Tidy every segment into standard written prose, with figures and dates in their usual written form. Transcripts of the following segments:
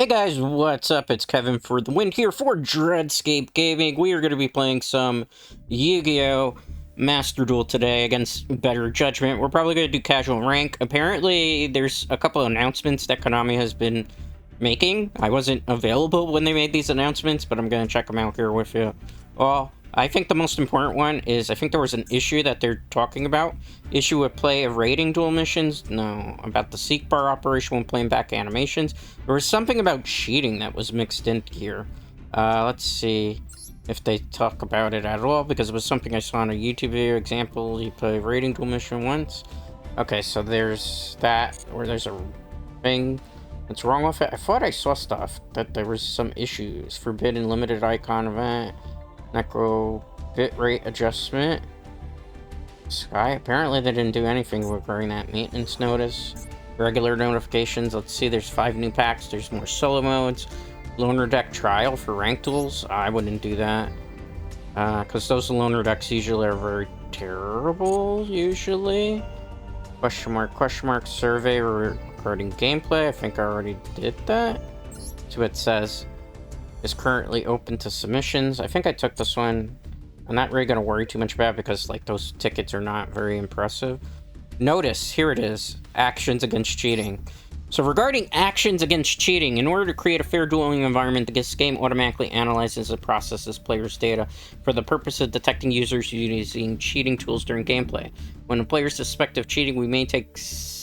Hey guys, what's up? It's Kevin for the win here for Dreadscape Gaming. We are going to be playing some Yugioh Master Duel today against Better Judgment. We're probably going to do casual rank. Apparently, there's a couple of announcements that Konami has been making. I wasn't available when they made these announcements, but I'm going to check them out here with you all. I think the most important one is I think there was an issue that they're talking about. Issue with play of rating duel missions. No, about the seek bar operation when playing back animations. There was something about cheating that was mixed in here. Let's see if they talk about it at all, because it was something I saw in a YouTube video. Example, you play a rating duel mission once. Okay, so there's that, or there's a thing that's wrong with it. I thought I saw stuff that there was some issues. Forbidden limited icon event. Necro bitrate adjustment. Sky, apparently they didn't do anything regarding that maintenance notice. Regular notifications, let's see, there's 5 new packs, there's more solo modes. Loner deck trial for ranked duels, I wouldn't do that. Because those loner decks usually are very terrible, usually. Question mark, survey regarding gameplay, I think I already did that. See what it says. Is currently open to submissions. I think I took this one. I'm not really going to worry too much about it because, like, those tickets are not very impressive. Notice, here it is, actions against cheating. So regarding actions against cheating, in order to create a fair dueling environment, this game automatically analyzes and processes players' data for the purpose of detecting users using cheating tools during gameplay. When a player is suspected of cheating, we may take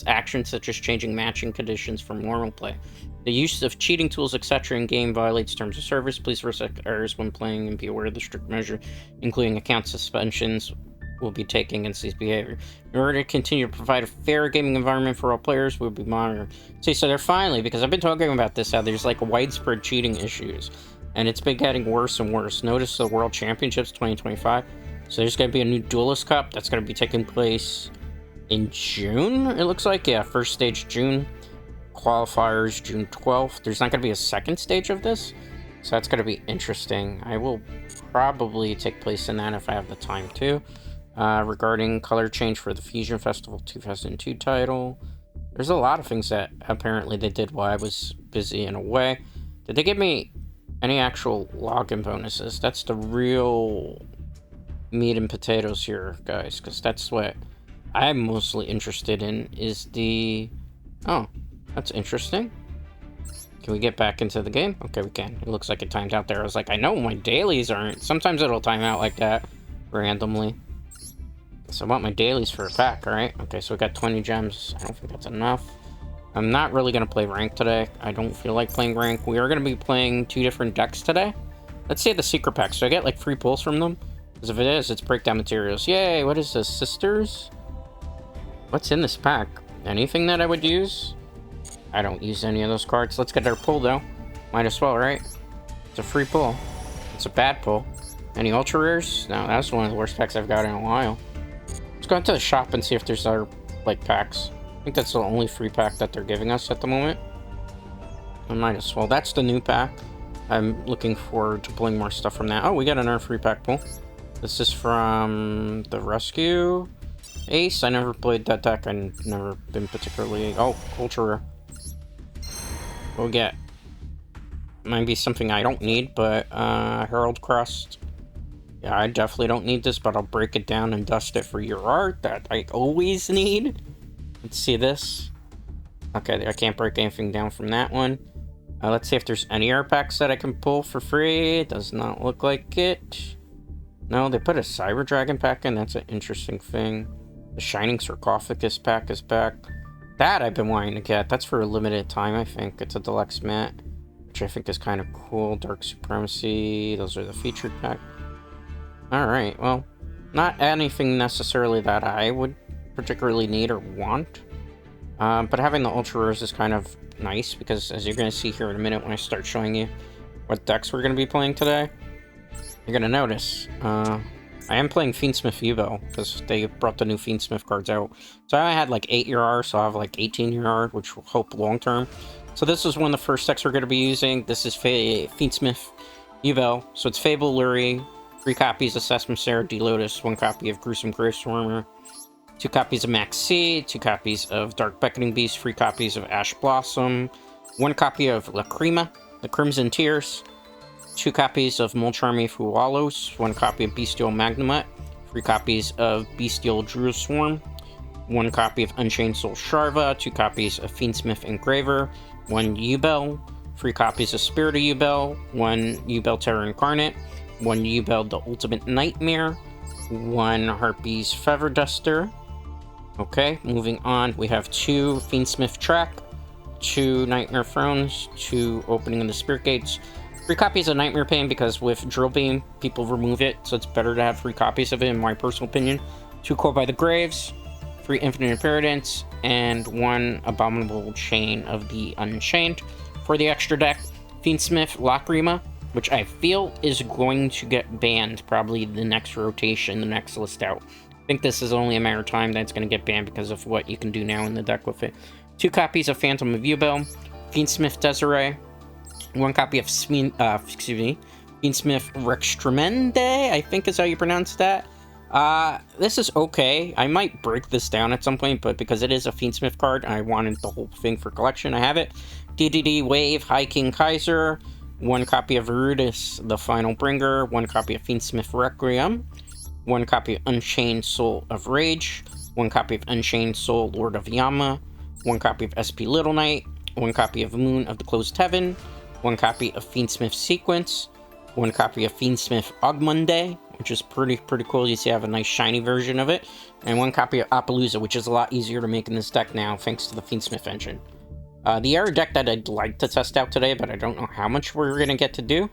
actions such as changing matching conditions from normal play. The use of cheating tools, etc. in game violates terms of service. Please reset errors when playing and be aware of the strict measure, including account suspensions, will be taken against these behavior. In order to continue to provide a fair gaming environment for all players, we'll be monitoring. See, so they're finally, because I've been talking about this, how there's like widespread cheating issues, and it's been getting worse and worse. Notice the World Championships 2025. So there's going to be a new Duelist Cup that's going to be taking place in June, it looks like. Yeah, first stage June. Qualifiers June 12th. There's not going to be a second stage of this, so that's going to be interesting. I will probably take place in that if I have the time to. Regarding color change for the Fusion Festival 2002 title, there's a lot of things that apparently they did while I was busy in a way. Did they give me any actual login bonuses? That's the real meat and potatoes here, guys, because that's what I'm mostly interested in, is the... Oh, that's interesting. Can we get back into the game? Okay, we can. It looks like it timed out there. I was like, I know my dailies aren't. Sometimes it'll time out like that randomly. So I want my dailies for a pack, alright? Okay, so we got 20 gems. I don't think that's enough. I'm not really going to play rank today. I don't feel like playing rank. We are going to be playing 2 different decks today. Let's see the secret packs. Do I get like free pulls from them? Because if it is, it's breakdown materials. Yay, what is this? Sisters? What's in this pack? Anything that I would use? I don't use any of those cards. Let's get our pull, though. Might as well, right? It's a free pull. It's a bad pull. Any ultra rares? No, that's one of the worst packs I've got in a while. Let's go into the shop and see if there's other, like, packs. I think that's the only free pack that they're giving us at the moment. I might as well. That's the new pack. I'm looking forward to pulling more stuff from that. Oh, we got another free pack pull. This is from the Rescue Ace. I never played that deck. I've never been particularly... Oh, ultra rare. We'll get, might be something I don't need, but Herald Crust. Yeah, I definitely don't need this, but I'll break it down and dust it for your art that I always need. Let's see this. Okay, I can't break anything down from that one. Let's see if there's any art packs that I can pull for free. It does not look like it. No, they put a Cyber Dragon pack in. That's an interesting thing. The Shining Sarcophagus pack is back. That I've been wanting to get. That's for a limited time, I think. It's a deluxe mat, which I think is kind of cool. Dark Supremacy. Those are the featured pack. Alright, well, not anything necessarily that I would particularly need or want. But having the ultra rares is kind of nice, because as you're going to see here in a minute when I start showing you what decks we're going to be playing today, you're going to notice, I am playing Fiendsmith Yubel, because they brought the new Fiendsmith cards out. So I had like 8 ER, so I have like 18 ER, which will help long term. So this is one of the first decks we're going to be using. This is Fiendsmith Yubel. So it's Fable Lurie, 3 copies of Sesame D-Lotus, 1 copy of Gruesome Graveswarmer, 2 copies of Max C, 2 copies of Dark Beckoning Beast, 3 copies of Ash Blossom, 1 copy of Lacrima, the Crimson Tears, 2 copies of Molcharmi Fualos, 1 copy of Bestial Magnemite, 3 copies of Bestial Druid Swarm, 1 copy of Unchained Soul Sharva, 2 copies of Fiendsmith Engraver, 1 Yubel, 3 copies of Spirit of Yubel, 1 Yubel Terror Incarnate, 1 Yubel The Ultimate Nightmare, 1 Harpy's Feather Duster. Okay, moving on, we have 2 Fiendsmith Track, 2 Nightmare Thrones, 2 Opening of the Spirit Gates, 3 copies of Nightmare Pain, because with Drill Beam, people remove it, so it's better to have 3 copies of it, in my personal opinion. 2 Core by the Graves, 3 Infinite Inheritance, and 1 Abominable Chain of the Unchained. For the extra deck, Fiendsmith Lacrima, which I feel is going to get banned probably the next rotation, the next list out. I think this is only a matter of time that it's going to get banned because of what you can do now in the deck with it. 2 copies of Phantom of Yubel, Fiendsmith Desiree, 1 copy of Fiendsmith Rextremende, I think is how you pronounce that. This is okay. I might break this down at some point, but because it is a Fiendsmith card, I wanted the whole thing for collection. I have it. DDD Wave, High King Kaiser, 1 copy of Virudis, the Final Bringer, 1 copy of Fiendsmith Requiem, 1 copy of Unchained Soul of Rage, 1 copy of Unchained Soul Lord of Yama, 1 copy of SP Little Knight, 1 copy of Moon of the Closed Heaven, 1 copy of Fiendsmith Sequence, 1 copy of Fiendsmith Ogmunde, which is pretty cool. You see I have a nice shiny version of it, and 1 copy of Appaloosa, which is a lot easier to make in this deck now, thanks to the Fiendsmith engine. The other deck that I'd like to test out today, but I don't know how much we're going to get to do,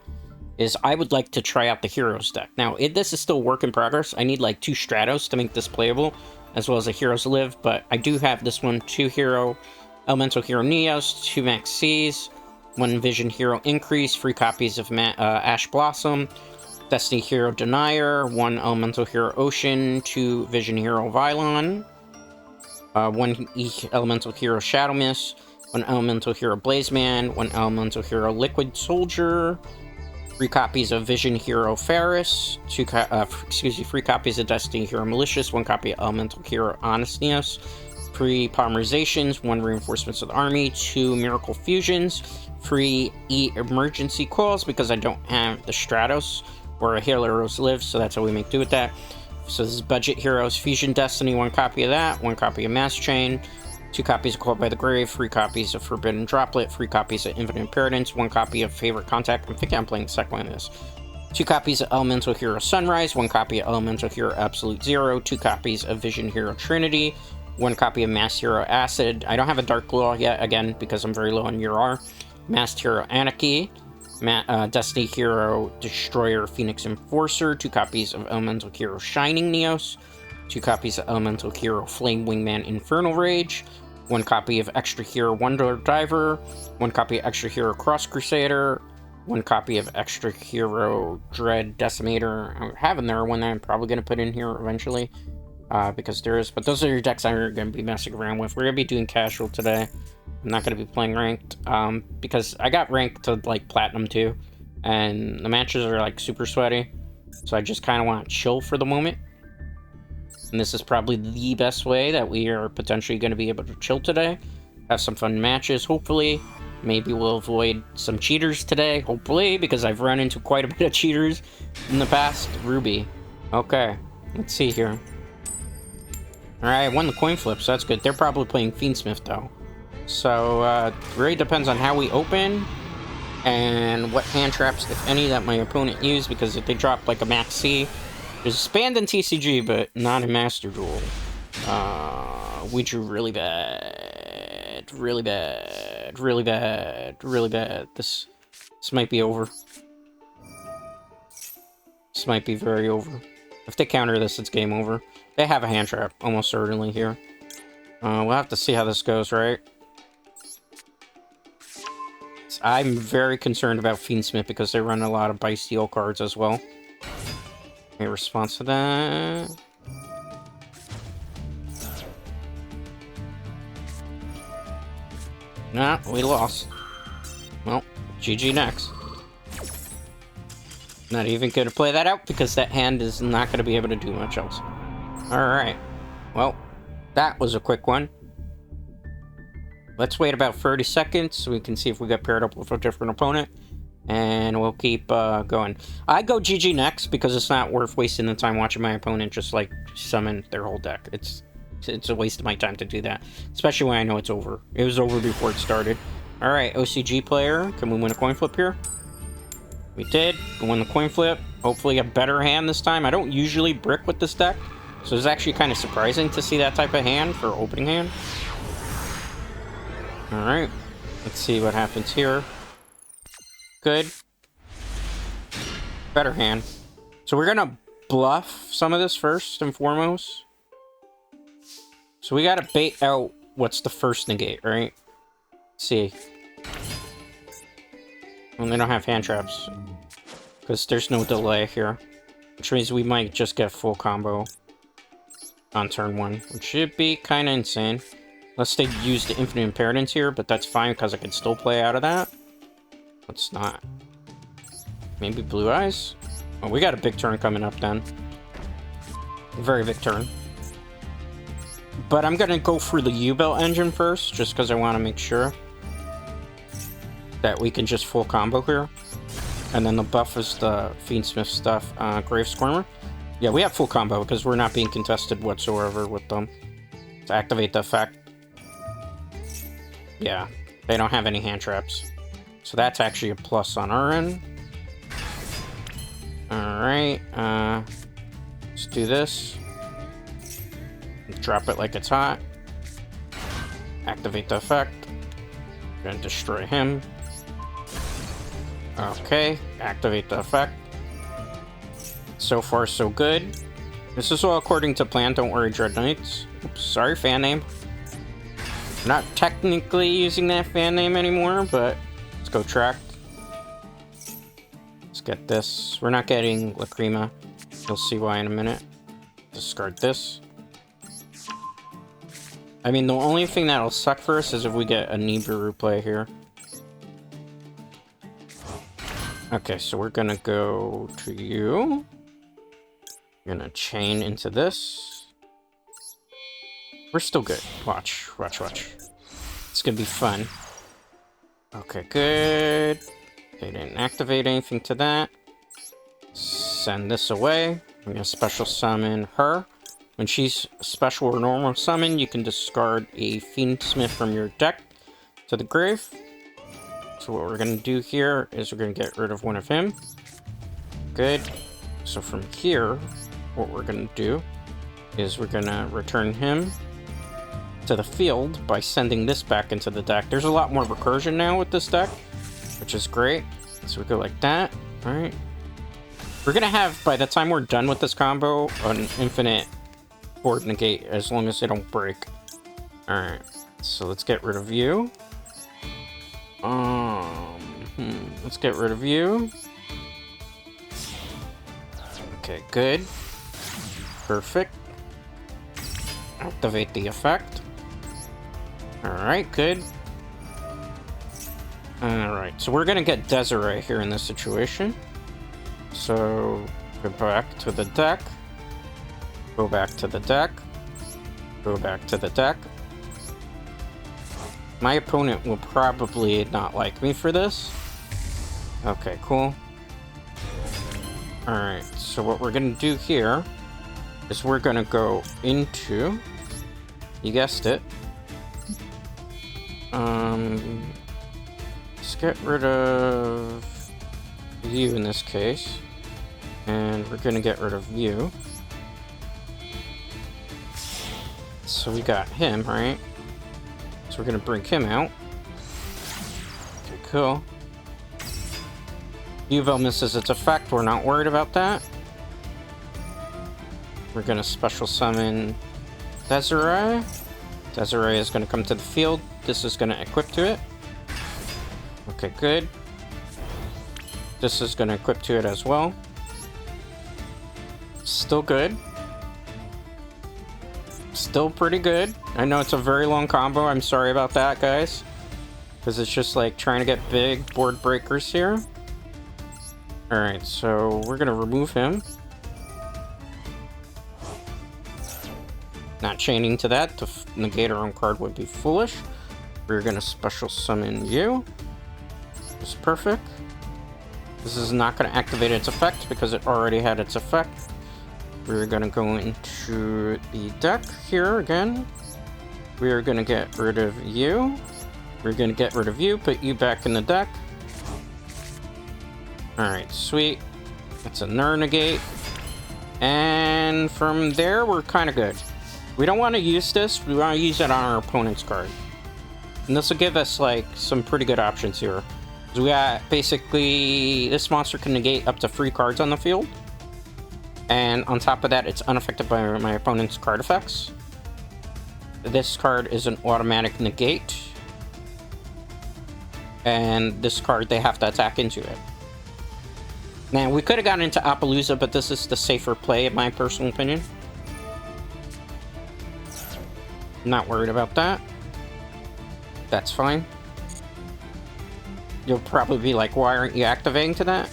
is I would like to try out the Heroes deck. Now, this is still work in progress. I need like 2 Stratos to make this playable, as well as a Heroes Live, but I do have this one, 2 Hero Elemental Hero Neos, 2 Max C's, 1 Vision Hero Increase, 3 copies of Ash Blossom, Destiny Hero Denier, 1 Elemental Hero Ocean, 2 Vision Hero Vylon, 1 Elemental Hero Shadow Mist, 1 Elemental Hero Blazeman, 1 Elemental Hero Liquid Soldier, 3 copies of Vision Hero Ferris, 3 copies of Destiny Hero Malicious, 1 copy of Elemental Hero Honest Neos, 3 Polymerizations, 1 Reinforcements of the Army, 2 Miracle Fusions, 3 Emergency Calls, because I don't have the Stratos or a Heroes Live, so that's how we make do with that. So this is Budget Heroes, Fusion Destiny, 1 copy of that, 1 copy of Mass Chain, 2 copies of Called by the Grave, 3 copies of Forbidden Droplet, 3 copies of Infinite Impertinence, 1 copy of Favorite Contact. I'm thinking I'm playing the second one of this. 2 copies of Elemental Hero Sunrise, 1 copy of Elemental Hero Absolute Zero, 2 copies of Vision Hero Trinity, 1 copy of Masked Hero Acid. I don't have a Dark Claw yet, again, because I'm very low on UR. Masked Hero Anarchy, Destiny Hero Destroyer Phoenix Enforcer, 2 copies of Elemental Hero Shining Neos, 2 copies of Elemental Hero Flame Wingman Infernal Rage, 1 copy of Extra Hero Wonder Diver, 1 copy of Extra Hero Cross Crusader, 1 copy of Extra Hero Dread Decimator. I have another one that I'm probably going to put in here eventually, because there is, but those are your decks I'm going to be messing around with. We're going to be doing casual today. I'm not going to be playing ranked, because I got ranked to like Platinum 2, and the matches are like super sweaty, so I just kind of want to chill for the moment. And this is probably the best way that we are potentially going to be able to chill today. Have some fun matches, hopefully. Maybe we'll avoid some cheaters today, hopefully, because I've run into quite a bit of cheaters in the past. Ruby. Okay, let's see here. Alright, I won the coin flip, so that's good. They're probably playing Fiendsmith, though. So, it really depends on how we open, and what hand traps, if any, that my opponent used, because if they drop, like, a Max C, there's spanned in TCG, but not in Master Duel. We drew really bad. Really bad. Really bad. Really bad. This might be over. This might be very over. If they counter this, it's game over. They have a hand trap, almost certainly here. We'll have to see how this goes, right? I'm very concerned about Fiendsmith because they run a lot of Bestial cards as well. Any response to that? Nah, we lost. Well, GG next. Not even going to play that out because that hand is not going to be able to do much else. Alright. Well, that was a quick one. Let's wait about 30 seconds so we can see if we get paired up with a different opponent. And we'll keep going. I go GG next because it's not worth wasting the time watching my opponent just like summon their whole deck. It's a waste of my time to do that, especially when I know it's over. It was over before it started. All right, OCG player, can we win a coin flip here? We did. We won the coin flip. Hopefully a better hand this time. I don't usually brick with this deck, so it's actually kind of surprising to see that type of hand for opening hand. All right, let's see what happens here. Good. Better hand. So we're gonna bluff some of this first and foremost. So we gotta bait out what's the first negate, right? Let's see. Well, they don't have hand traps. Because there's no delay here. Which means we might just get full combo on turn 1. Which should be kind of insane. Unless they use the infinite impermanence here, but that's fine because I can still play out of that. Let's not. Maybe blue eyes? Oh, we got a big turn coming up then. A very big turn. But I'm gonna go for the Yubel engine first, just because I want to make sure that we can just full combo here. And then the buff is the Fiendsmith stuff, Grave Squirmer. Yeah, we have full combo because we're not being contested whatsoever with them. To activate the effect. Yeah, they don't have any hand traps. So that's actually a plus on our end. Alright, let's do this. Drop it like it's hot. Activate the effect. Gonna destroy him. Okay, activate the effect. So far, so good. This is all according to plan, don't worry, Dread Knights. Oops, sorry, fan name. I'm not technically using that fan name anymore, but let's go tracked. Let's get this. We're not getting Lacrima. You'll see why in a minute. Discard this. I mean, the only thing that'll suck for us is if we get a Nibiru play here. Okay, so we're gonna go to you. We're gonna chain into this. We're still good. Watch, watch, watch. It's gonna be fun. Okay, good. They didn't activate anything to that. Send this away. I'm gonna special summon her. When she's special or normal summon, you can discard a Fiendsmith from your deck to the grave. So what we're gonna do here is we're gonna get rid of one of him. Good. So from here, what we're gonna do is we're gonna return him to the field by sending this back into the deck. There's a lot more recursion now with this deck, which is great. So we go like that. All right. We're gonna have, by the time we're done with this combo, an infinite board negate as long as they don't break. All right. So let's get rid of you. Let's get rid of you. Okay, good. Perfect. Activate the effect. Alright, good. Alright, so we're gonna get Desiree here in this situation. So, go back to the deck. Go back to the deck. Go back to the deck. My opponent will probably not like me for this. Okay, cool. Alright, so what we're gonna do here is we're gonna go into, you guessed it, let's get rid of you in this case, and we're gonna get rid of you. So we got him, right? So we're gonna bring him out. Okay, cool. Yubel misses its effect, we're not worried about that. We're gonna special summon Desiree. Desiree is gonna come to the field. This is gonna equip to it. Okay, good. This is gonna equip to it as well. Still good. Still pretty good. I know it's a very long combo. I'm sorry about that, guys. Because it's just like trying to get big board breakers here. Alright, so we're gonna remove him. Not chaining to that to negate our own card would be foolish. We're gonna special summon you. It's perfect. This is not gonna activate its effect because it already had its effect. We're gonna go into the deck here again. We're gonna get rid of you. We're gonna get rid of you, put you back in the deck. Alright, sweet. That's a Nur negate. And from there, we're kind of good. We don't want to use this. We want to use it on our opponent's card. And this will give us, like, some pretty good options here. So we got, basically, this monster can negate up to 3 cards on the field. And on top of that, it's unaffected by my opponent's card effects. This card is an automatic negate. And this card, they have to attack into it. Now, we could have gotten into Appaloosa, but this is the safer play, in my personal opinion. Not worried about that. That's fine. You'll probably be like, why aren't you activating to that?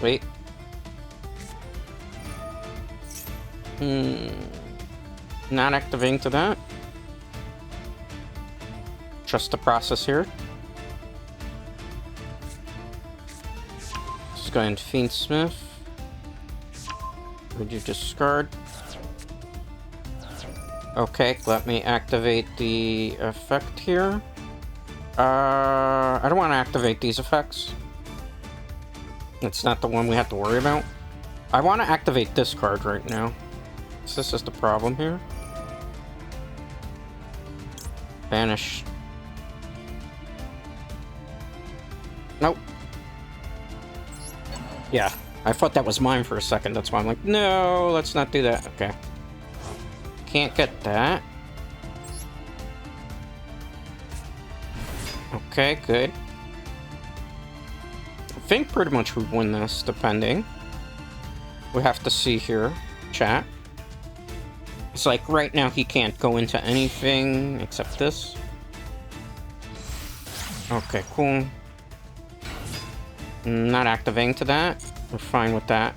Wait. Not activating to that. Trust the process here. Just go into Fiendsmith. Would you discard? Okay, let me activate the effect here. I don't want to activate these effects. It's not the one we have to worry about. I want to activate this card right now. So this is the problem here. Banish. Nope. Yeah, I thought that was mine for a second. That's why I'm like, no, let's not do that. Okay. Can't get that. Okay, good. I think pretty much we win this, depending. We have to see here, chat. It's like right now he can't go into anything except this. Okay, cool. Not activating to that. We're fine with that.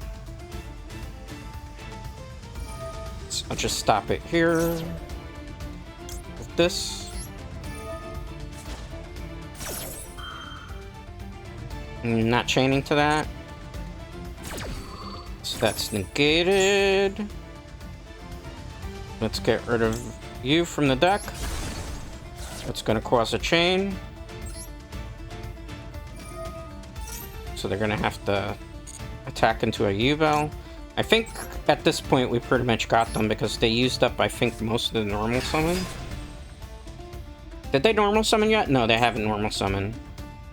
So I'll just stop it here. With this. Not chaining to that. So that's negated. Let's get rid of you from the deck. It's going to cause a chain. So they're going to have to attack into a Yubel. I think at this point we pretty much got them because they used up, I think, most of the normal summon. Did they normal summon yet? No, they haven't normal summoned.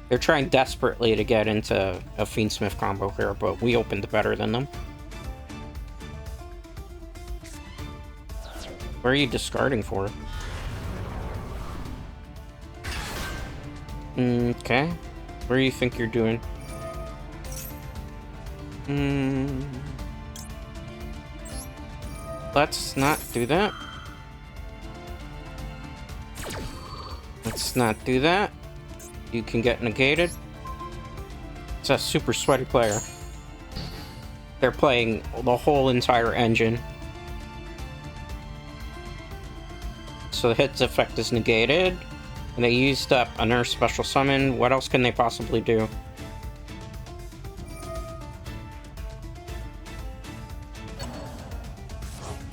They're trying desperately to get into a Fiendsmith combo here, but we opened better than them. What are you discarding for? Okay. What do you think you're doing? Let's not do that. Let's not do that. You can get negated. It's a super sweaty player. They're playing the whole entire engine. So the hit's effect is negated. And they used up another special summon. What else can they possibly do?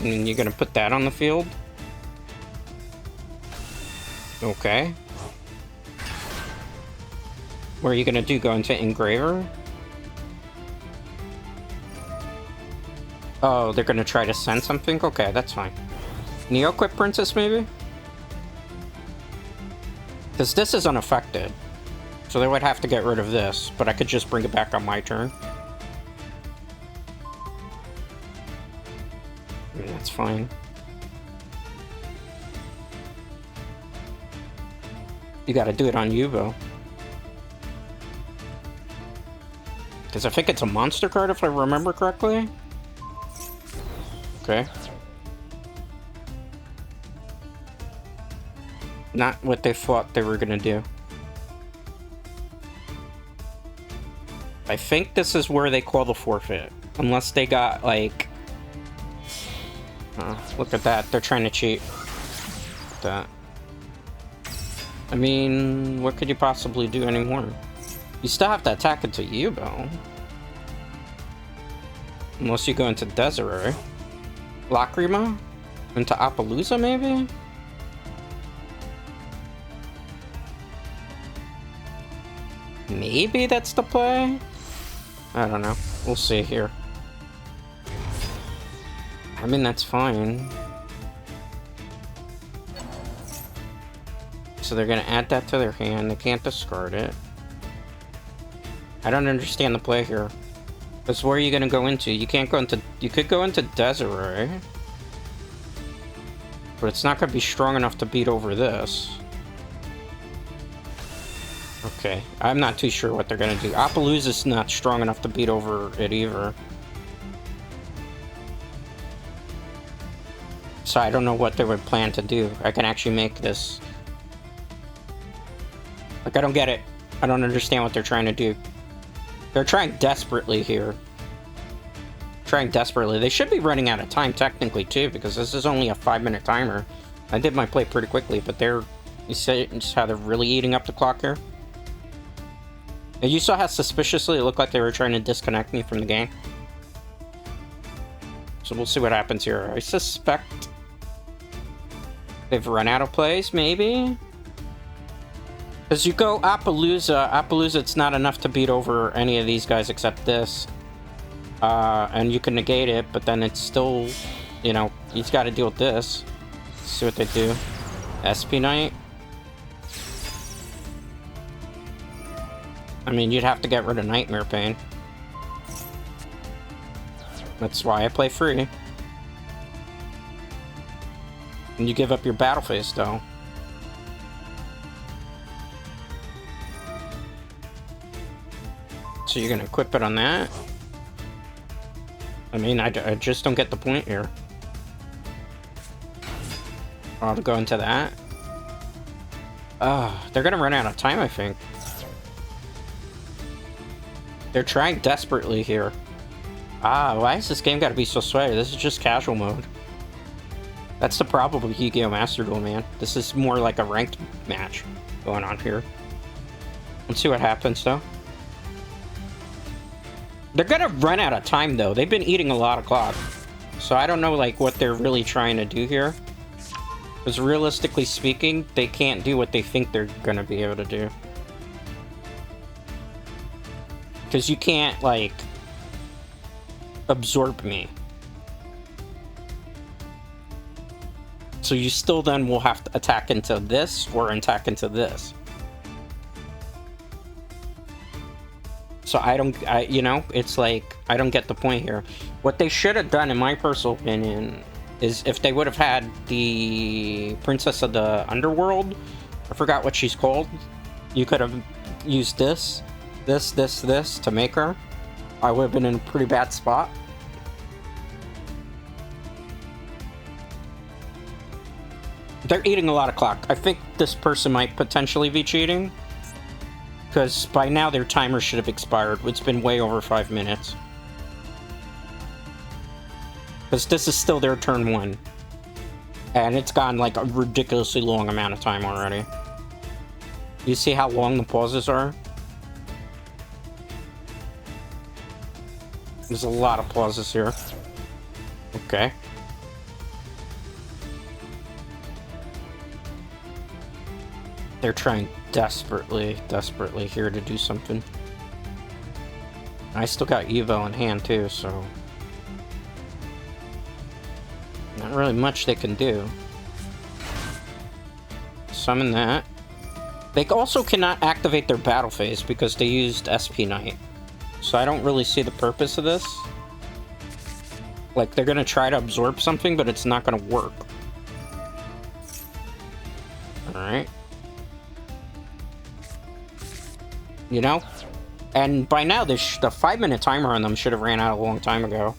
And you're gonna put that on the field? Okay. What are you gonna do? Go into Engraver? Oh, they're gonna try to send something? Okay, that's fine. Neo-Equip Princess, maybe? Because this is unaffected. So they would have to get rid of this, but I could just bring it back on my turn. That's fine. You gotta do it on Yubel. Because I think it's a monster card, if I remember correctly. Okay. Not what they thought they were gonna do. I think this is where they call the forfeit. Unless they got, like... look at that, they're trying to cheat. like that. I mean, what could you possibly do anymore? You still have to attack into Yubel. Unless you go into Desiree. Lacrima? Into Appaloosa, maybe? Maybe that's the play? I don't know. We'll see here. I mean, that's fine. So they're gonna add that to their hand. They can't discard it. I don't understand the play here. Because where are you gonna go into? You can't go into... You could go into Desiree. But it's not gonna be strong enough to beat over this. Okay. I'm not too sure what they're gonna do. Appaloosa's not strong enough to beat over it either. So I don't know what they would plan to do. I can actually make this... Like, I don't get it. I don't understand what they're trying to do. They're trying desperately here. Trying desperately. They should be running out of time, technically, too, because this is only a 5-minute timer. I did my play pretty quickly, but they're... You see just how they're really eating up the clock here? And you saw how suspiciously it looked like they were trying to disconnect me from the game. So we'll see what happens here. I suspect... They've run out of plays, maybe? Because you go Appaloosa. Appaloosa, it's not enough to beat over any of these guys except this. And you can negate it, but then it's still, you know, he's got to deal with this. Let's see what they do. SP Knight. I mean, you'd have to get rid of Nightmare Pain. That's why I play free. And you give up your battle phase, though. So you're gonna equip it on that? I mean, I just don't get the point here. I'll go into that. They're gonna run out of time, I think. They're trying desperately here. Why is this game gotta be so sweaty? This is just casual mode. That's the problem with Yugioh Master Duel, man. This is more like a ranked match going on here. Let's see what happens, though. They're gonna run out of time, though. They've been eating a lot of clock. So I don't know, like, what they're really trying to do here. Because realistically speaking, they can't do what they think they're gonna be able to do. Because you can't, like, absorb me. So you still then will have to attack into this or attack into this. So you know, it's like, I don't get the point here. What they should have done, in my personal opinion, is if they would have had the Princess of the Underworld, I forgot what she's called, you could have used this to make her. I would have been in a pretty bad spot. They're eating a lot of clock. I think this person might potentially be cheating. Because by now their timer should have expired. It's been way over 5 minutes. Because this is still their turn 1. And it's gone like a ridiculously long amount of time already. You see how long the pauses are? There's a lot of pauses here. Okay. They're trying desperately here to do something. I still got Yubel in hand too, so... Not really much they can do. Summon that. They also cannot activate their battle phase because they used SP Knight. So I don't really see the purpose of this. Like, they're gonna try to absorb something, but it's not gonna work. Alright. You know? And by now, the 5-minute timer on them should have ran out a long time ago.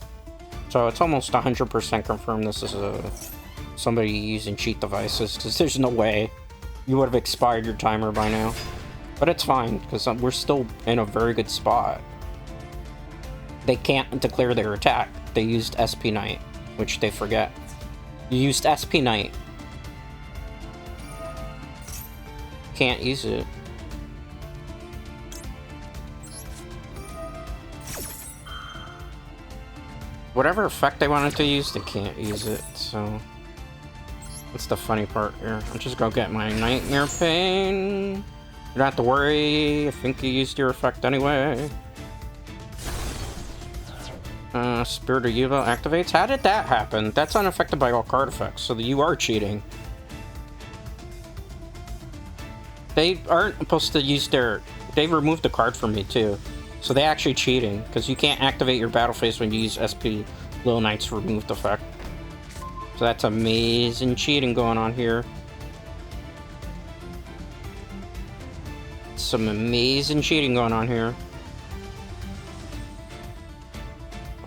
So it's almost 100% confirmed this is somebody using cheat devices, because there's no way you would have expired your timer by now. But it's fine, because we're still in a very good spot. They can't declare their attack. They used SP Knight, which they forget. You used SP Knight. can't use it. Whatever effect they wanted to use, they can't use it, so... That's the funny part here. I'm just gonna get my Nightmare Pain. You don't have to worry, I think you used your effect anyway. Spirit of Yubel activates? How did that happen? That's unaffected by all card effects, so you are cheating. They aren't supposed to use their... They removed the card from me, too. So they actually cheating, because you can't activate your battle phase when you use SP Little Knight's removed effect. So that's amazing cheating going on here. Some amazing cheating going on here.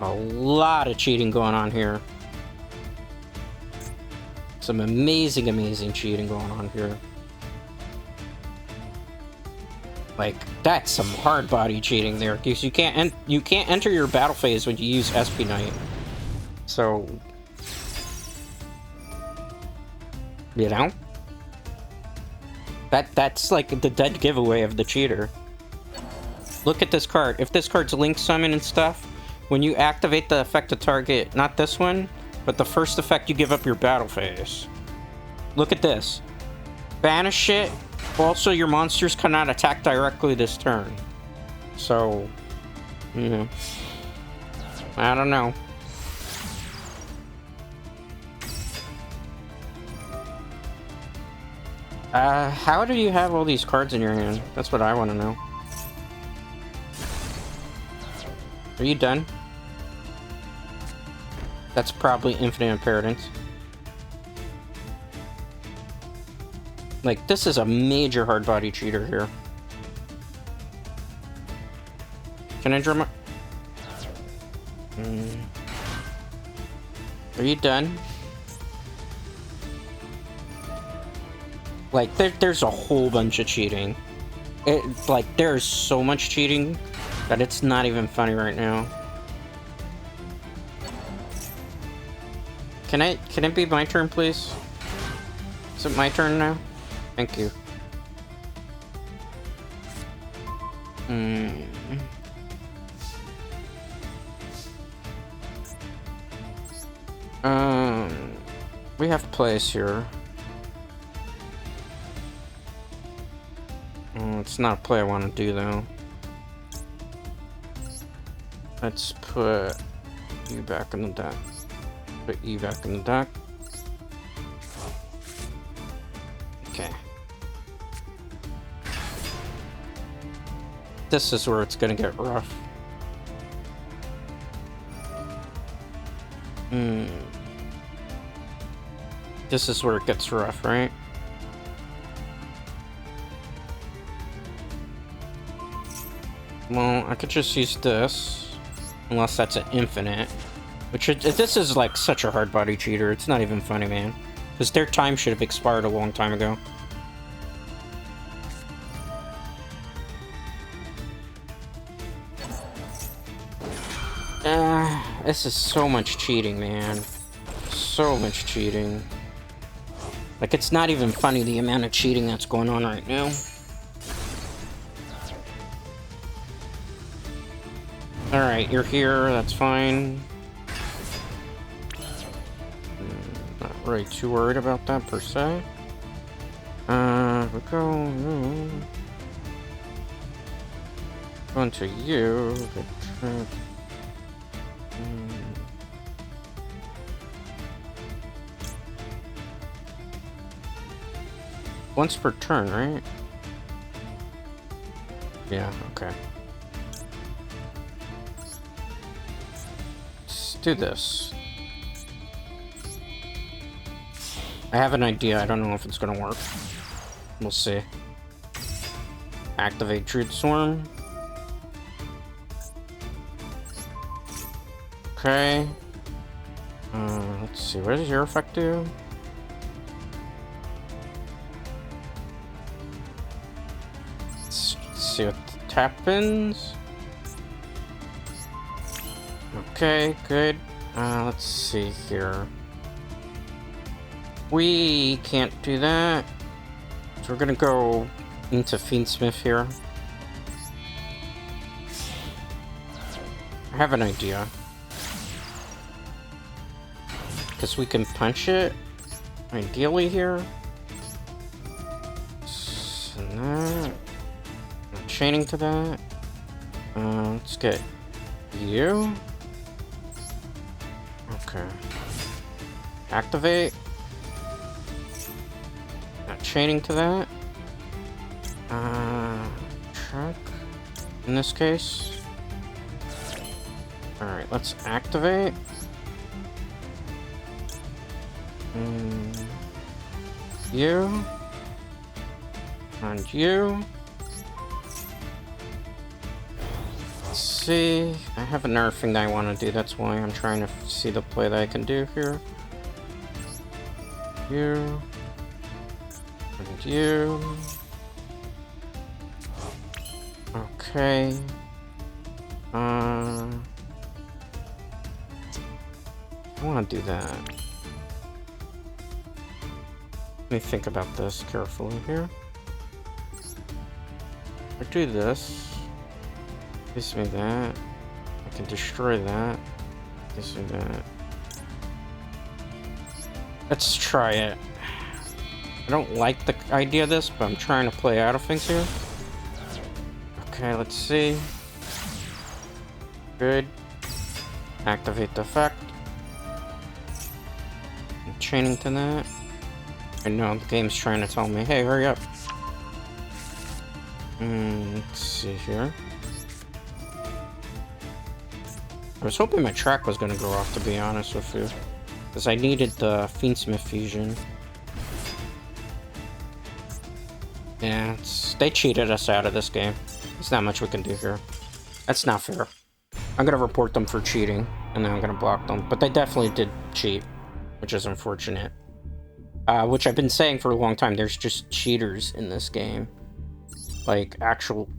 A lot of cheating going on here. Some amazing, amazing cheating going on here. Like, that's some hard body cheating there, because you can't enter your battle phase when you use SP Knight. So, you know, that's like the dead giveaway of the cheater. Look at this card. If this card's Link Summon and stuff, when you activate the effect to target, not this one, but the first effect, you give up your battle phase. Look at this. Banish it. Also, your monsters cannot attack directly this turn. So, you know, I don't know. How do you have all these cards in your hand? That's what I want to know. Are you done? That's probably infinite inheritance. Like, this is a major hard body cheater here. Can I draw my... Are you done? Like, there's a whole bunch of cheating. Like, there's so much cheating that it's not even funny right now. Can it be my turn, please? Is it my turn now? Thank you. We have plays here. It's not a play I want to do, though. Let's put you back in the deck. Put you back in the deck. Okay. This is where it's gonna get rough. This is where it gets rough, right? Well, I could just use this, unless that's an infinite. Which, this is like such a hard body cheater, it's not even funny, man. Because their time should have expired a long time ago. This is so much cheating, man. So much cheating. Like, it's not even funny the amount of cheating that's going on right now. Alright, you're here, that's fine. Not really too worried about that per se. We go. Going to you. Once per turn, right? Yeah, okay. Let's do this. I have an idea, I don't know if it's gonna work. We'll see. Activate Druid Swarm. Okay. Let's see, what does your effect do? Let's see what happens. Okay, good. Let's see here. We can't do that. So we're gonna go into Fiendsmith here. I have an idea. Because we can punch it, ideally here. So that. Chaining to that. Let's get you. Okay. Activate. Not chaining to that. Check. In this case. Alright, let's activate. You. And you. Let's see. I have another thing that I want to do. That's why I'm trying to see the play that I can do here. You. And you. Okay. I want to do that. Let me think about this carefully here. I do this. Gives me that. I can destroy that. Gives me that. Let's try it. I don't like the idea of this, but I'm trying to play out of things here. Okay, let's see. Good. Activate the effect. I'm chaining to that. I know the game's trying to tell me, hey, hurry up. Let's see here. I was hoping my track was gonna go off, to be honest with you. Because I needed the Fiendsmith fusion. Yeah, they cheated us out of this game. There's not much we can do here. That's not fair. I'm gonna report them for cheating, and then I'm gonna block them. But they definitely did cheat, which is unfortunate. Which I've been saying for a long time, there's just cheaters in this game. Like, actual,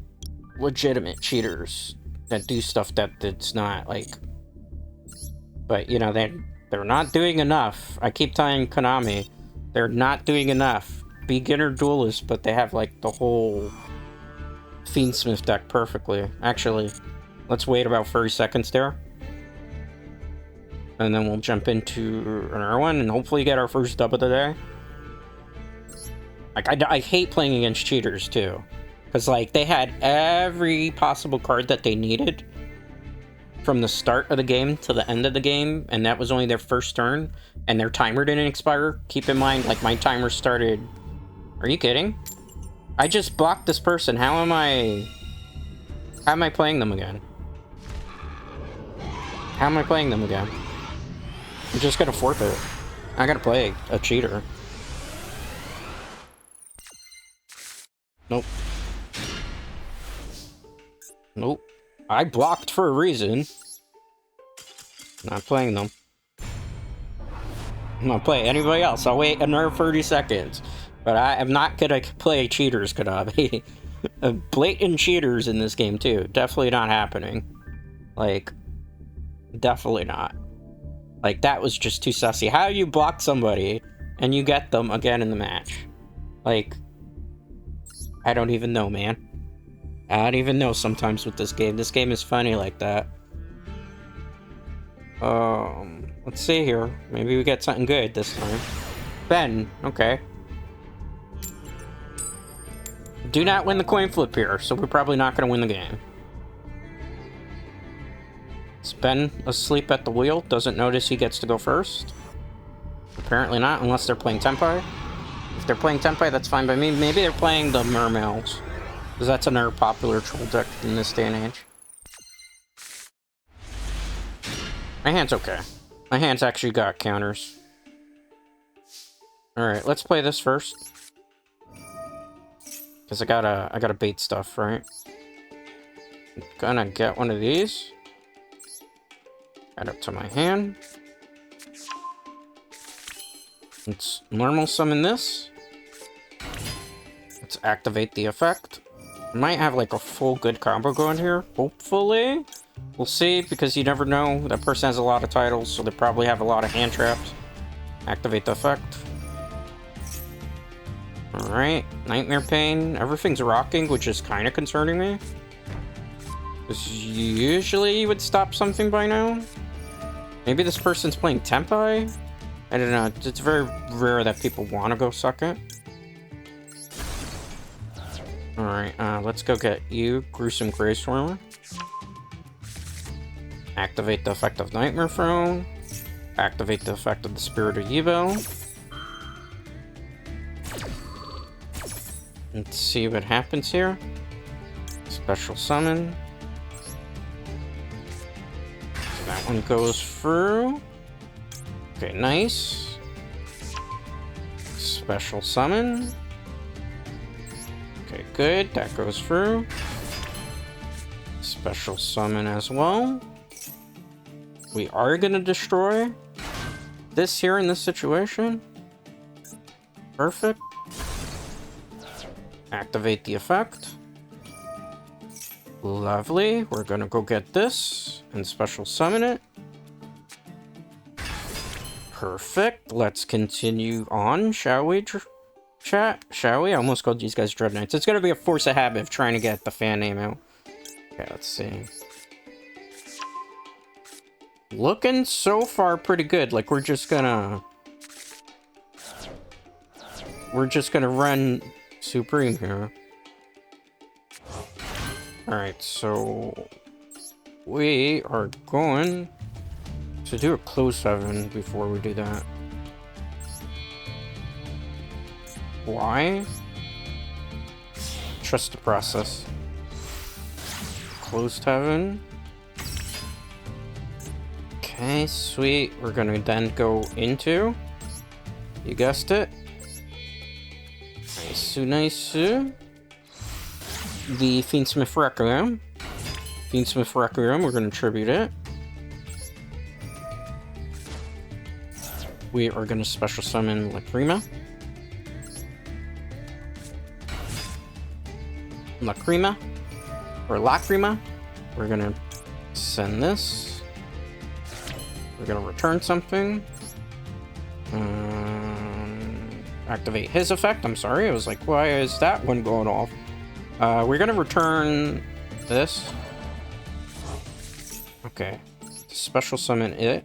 legitimate cheaters that do stuff that it's not, like... But, you know, they're not doing enough. I keep telling Konami, they're not doing enough. Beginner duelists, but they have, like, the whole Fiendsmith deck perfectly. Actually, let's wait about 30 seconds there. And then we'll jump into another one and hopefully get our first dub of the day. Like, I hate playing against cheaters, too. Because, like, they had every possible card that they needed from the start of the game to the end of the game, and that was only their first turn, and their timer didn't expire. Keep in mind, like, my timer started... Are you kidding? I just blocked this person. How am I playing them again? How am I playing them again? I'm just gonna forfeit. I gotta play a cheater. Nope. Nope. I blocked for a reason. Not playing them. I'm not playing anybody else. I'll wait another 30 seconds. But I am not gonna play cheaters, Konami. Blatant cheaters in this game, too. Definitely not happening. Like, definitely not. Like, that was just too sussy. How do you block somebody and you get them again in the match? Like, I don't even know, man. I don't even know sometimes with this game. This game is funny like that. Let's see here. Maybe we get something good this time. Ben, okay. Do not win the coin flip here, so we're probably not going to win the game. Is Ben asleep at the wheel? Doesn't notice he gets to go first? Apparently not, unless they're playing Tempai. If they're playing Tempai, that's fine by me. Maybe they're playing the Mermails. Because that's another popular troll deck in this day and age. My hand's okay. My hand's actually got counters. Alright, let's play this first. Because I gotta bait stuff, right? I'm gonna get one of these. Add up to my hand. Let's normal summon this. Let's activate the effect. Might have like a full good combo going here, hopefully. We'll see, because you never know. That person has a lot of titles, so they probably have a lot of hand traps. Activate the effect. Alright. Alright, Nightmare Pain. Everything's rocking, which is kind of concerning me. Because usually you would stop something by now. Maybe this person's playing Tempai? I don't know. It's very rare that people want to go suck it. Alright, let's go get you, Gruesome Graveswarmer. Activate the effect of Nightmare Throne. Activate the effect of the Spirit of Yubel. Let's see what happens here. Special summon. That one goes through. Okay, nice. Special summon. Okay, good. That goes through. Special summon as well. We are gonna destroy this here in this situation. Perfect. Activate the effect. Lovely. We're gonna go get this and special summon it. Perfect. Let's continue on, shall we, chat? Shall we? I almost called these guys Dread Knights. It's gonna be a force of habit of trying to get the fan name out. Okay, let's see. Looking so far pretty good. Like, we're just gonna run Supreme here. Alright, so we are going to do a close 7 before we do that. Why? Trust the process. Closed heaven. Okay, sweet. We're gonna then go into, you guessed it, nice, the Fiendsmith Requiem. Fiendsmith Requiem, we're gonna tribute it. We are gonna special summon Lacrima. Lacrima. We're gonna send this. We're gonna return something. Activate his effect. I'm sorry. I was like, why is that one going off? We're gonna return this. Okay. Special summon it.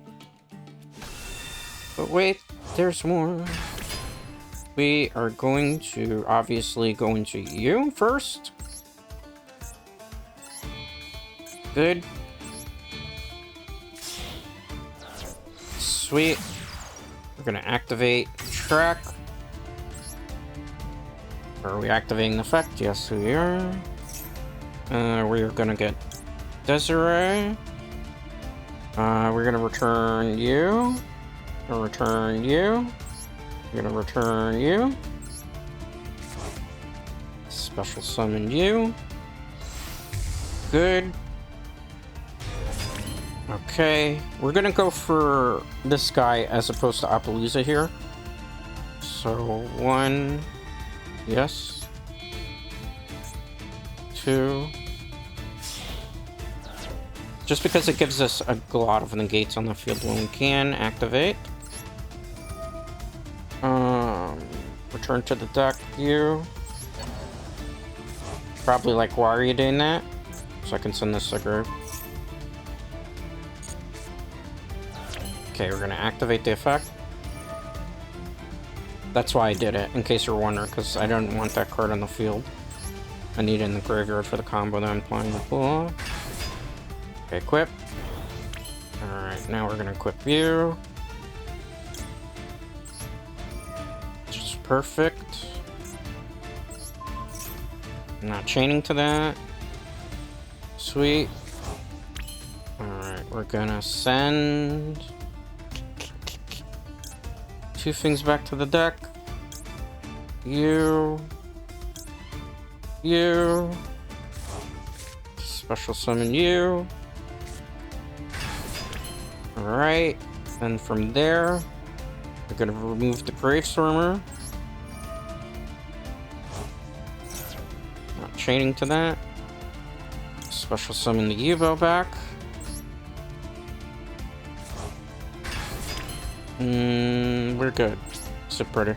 But wait, there's more. We are going to obviously go into you first. Good. Sweet. We're gonna activate track. Are we activating the effect? Yes, we are. We're gonna get Desiree. We're gonna return you. We're gonna return you. We're gonna return you. Special summon you. Good. Okay, we're gonna go for this guy as opposed to Appaloosa here. So 1, yes. 2. Just because it gives us a lot of negates on the field when we can activate. Return to the deck, you. Probably like, why are you doing that? So I can send this to group. Okay, we're gonna activate the effect. That's why I did it, in case you're wondering, because I don't want that card on the field. I need it in the graveyard for the combo that I'm playing with. Okay, equip. Alright, now we're gonna equip you. Just perfect. Not chaining to that. Sweet. Alright, we're gonna send 2 things back to the deck. You. Special summon you. Alright. Then from there, we're gonna remove the Gravestormer. Not chaining to that. Special summon the Yubel back. We're good. So pretty.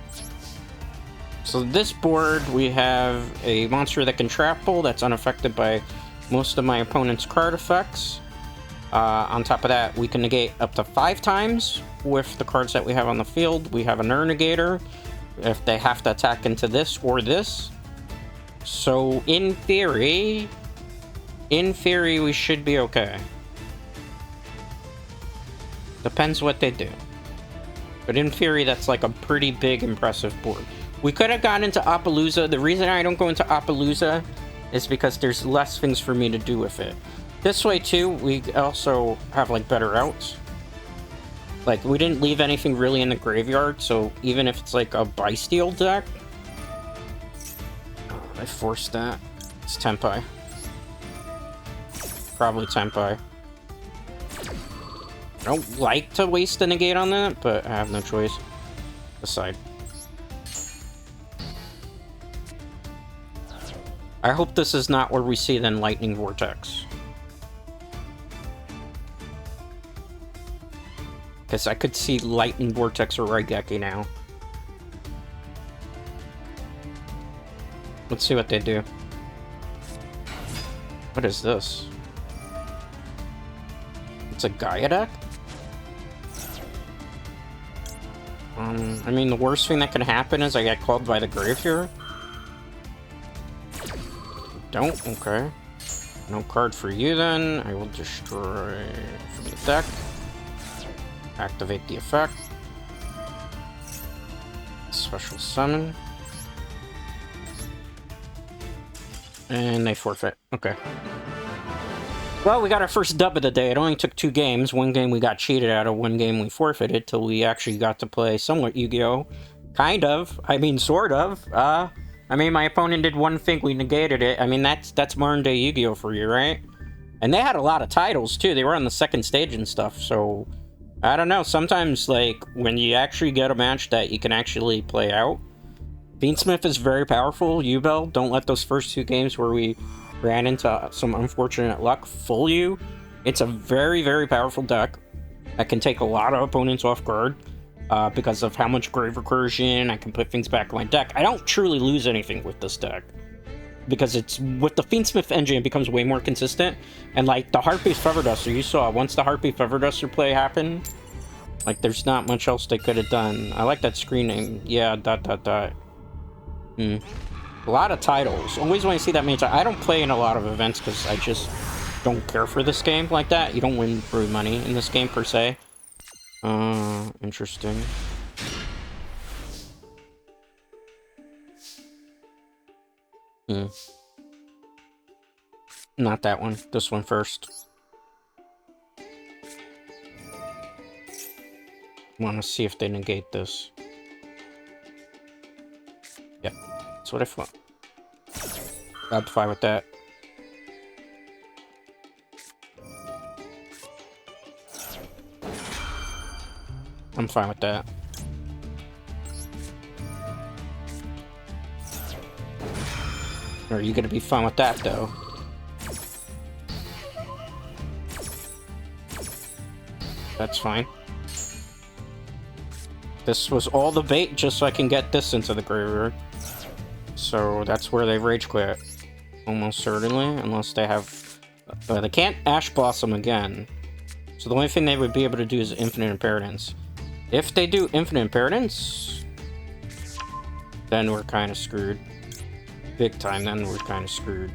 So this board, we have a monster that can trample that's unaffected by most of my opponent's card effects. On top of that, we can negate up to 5 times with the cards that we have on the field. We have a Ner Negator if they have to attack into this or this. So in theory, we should be okay. Depends what they do. But in theory, that's like a pretty big, impressive board. We could have gone into Appaloosa. The reason I don't go into Appaloosa is because there's less things for me to do with it. This way, too, we also have, like, better outs. Like, we didn't leave anything really in the graveyard, so even if it's, like, a Bysteel deck... Oh, I forced that. It's Tenpai. Probably Tenpai. I don't like to waste a negate on that, but I have no choice. Aside. I hope this is not where we see then Lightning Vortex. Because I could see Lightning Vortex or Raigeki now. Let's see what they do. What is this? It's a Gaia deck? I mean, the worst thing that can happen is I get called by the grave here. Don't? Okay. No card for you then. I will destroy from the deck. Activate the effect. Special summon. And they forfeit. Okay. Well, we got our first dub of the day. It only took 2 games. One game we got cheated out of, one game we forfeited, till we actually got to play somewhat Yu-Gi-Oh! Kind of. I mean, sort of. I mean, my opponent did one thing, we negated it. I mean, that's modern day Yu-Gi-Oh! For you, right? And they had a lot of titles, too. They were on the second stage and stuff, so... I don't know, sometimes, like, when you actually get a match that you can actually play out, Fiendsmith is very powerful. Yubel, don't let those first 2 games where we ran into some unfortunate luck fool you. It's a very, very powerful deck that can take a lot of opponents off guard because of how much grave recursion. I can put things back in my deck. I don't truly lose anything with this deck because it's with the Fiendsmith engine, it becomes way more consistent. And like the Heartbeat Feather Duster, you saw once the Heartbeat Feather Duster play happened, like there's not much else they could have done. I like that screening. Yeah, ... A lot of titles. Always when I see that many titles. I don't play in a lot of events because I just don't care for this game like that. You don't win through money in this game per se. Interesting. Not that one. This one first. Want to see if they negate this. Yep, that's what I thought. I'm fine with that. I'm fine with that. Are you gonna be fine with that, though? That's fine. This was all the bait just so I can get this into the graveyard. So that's where they rage quit. Almost certainly, unless they have... they can't Ash Blossom again. So the only thing they would be able to do is Infinite Impermanence. If they do Infinite Impermanence, then we're kind of screwed. Big time, then we're kind of screwed.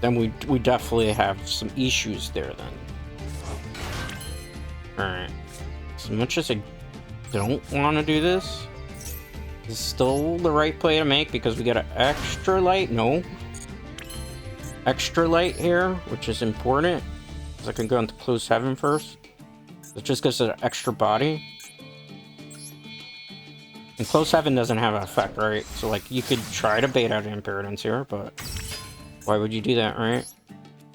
Then we definitely have some issues there then. Alright. As much as I don't want to do this, it's still the right play to make because we got an extra light. No. Extra light here, which is important. Because I can go into Closed Heaven first. It just gives it an extra body. And Closed Heaven doesn't have an effect, right? So, like, you could try to bait out Impermanence here, but why would you do that, right?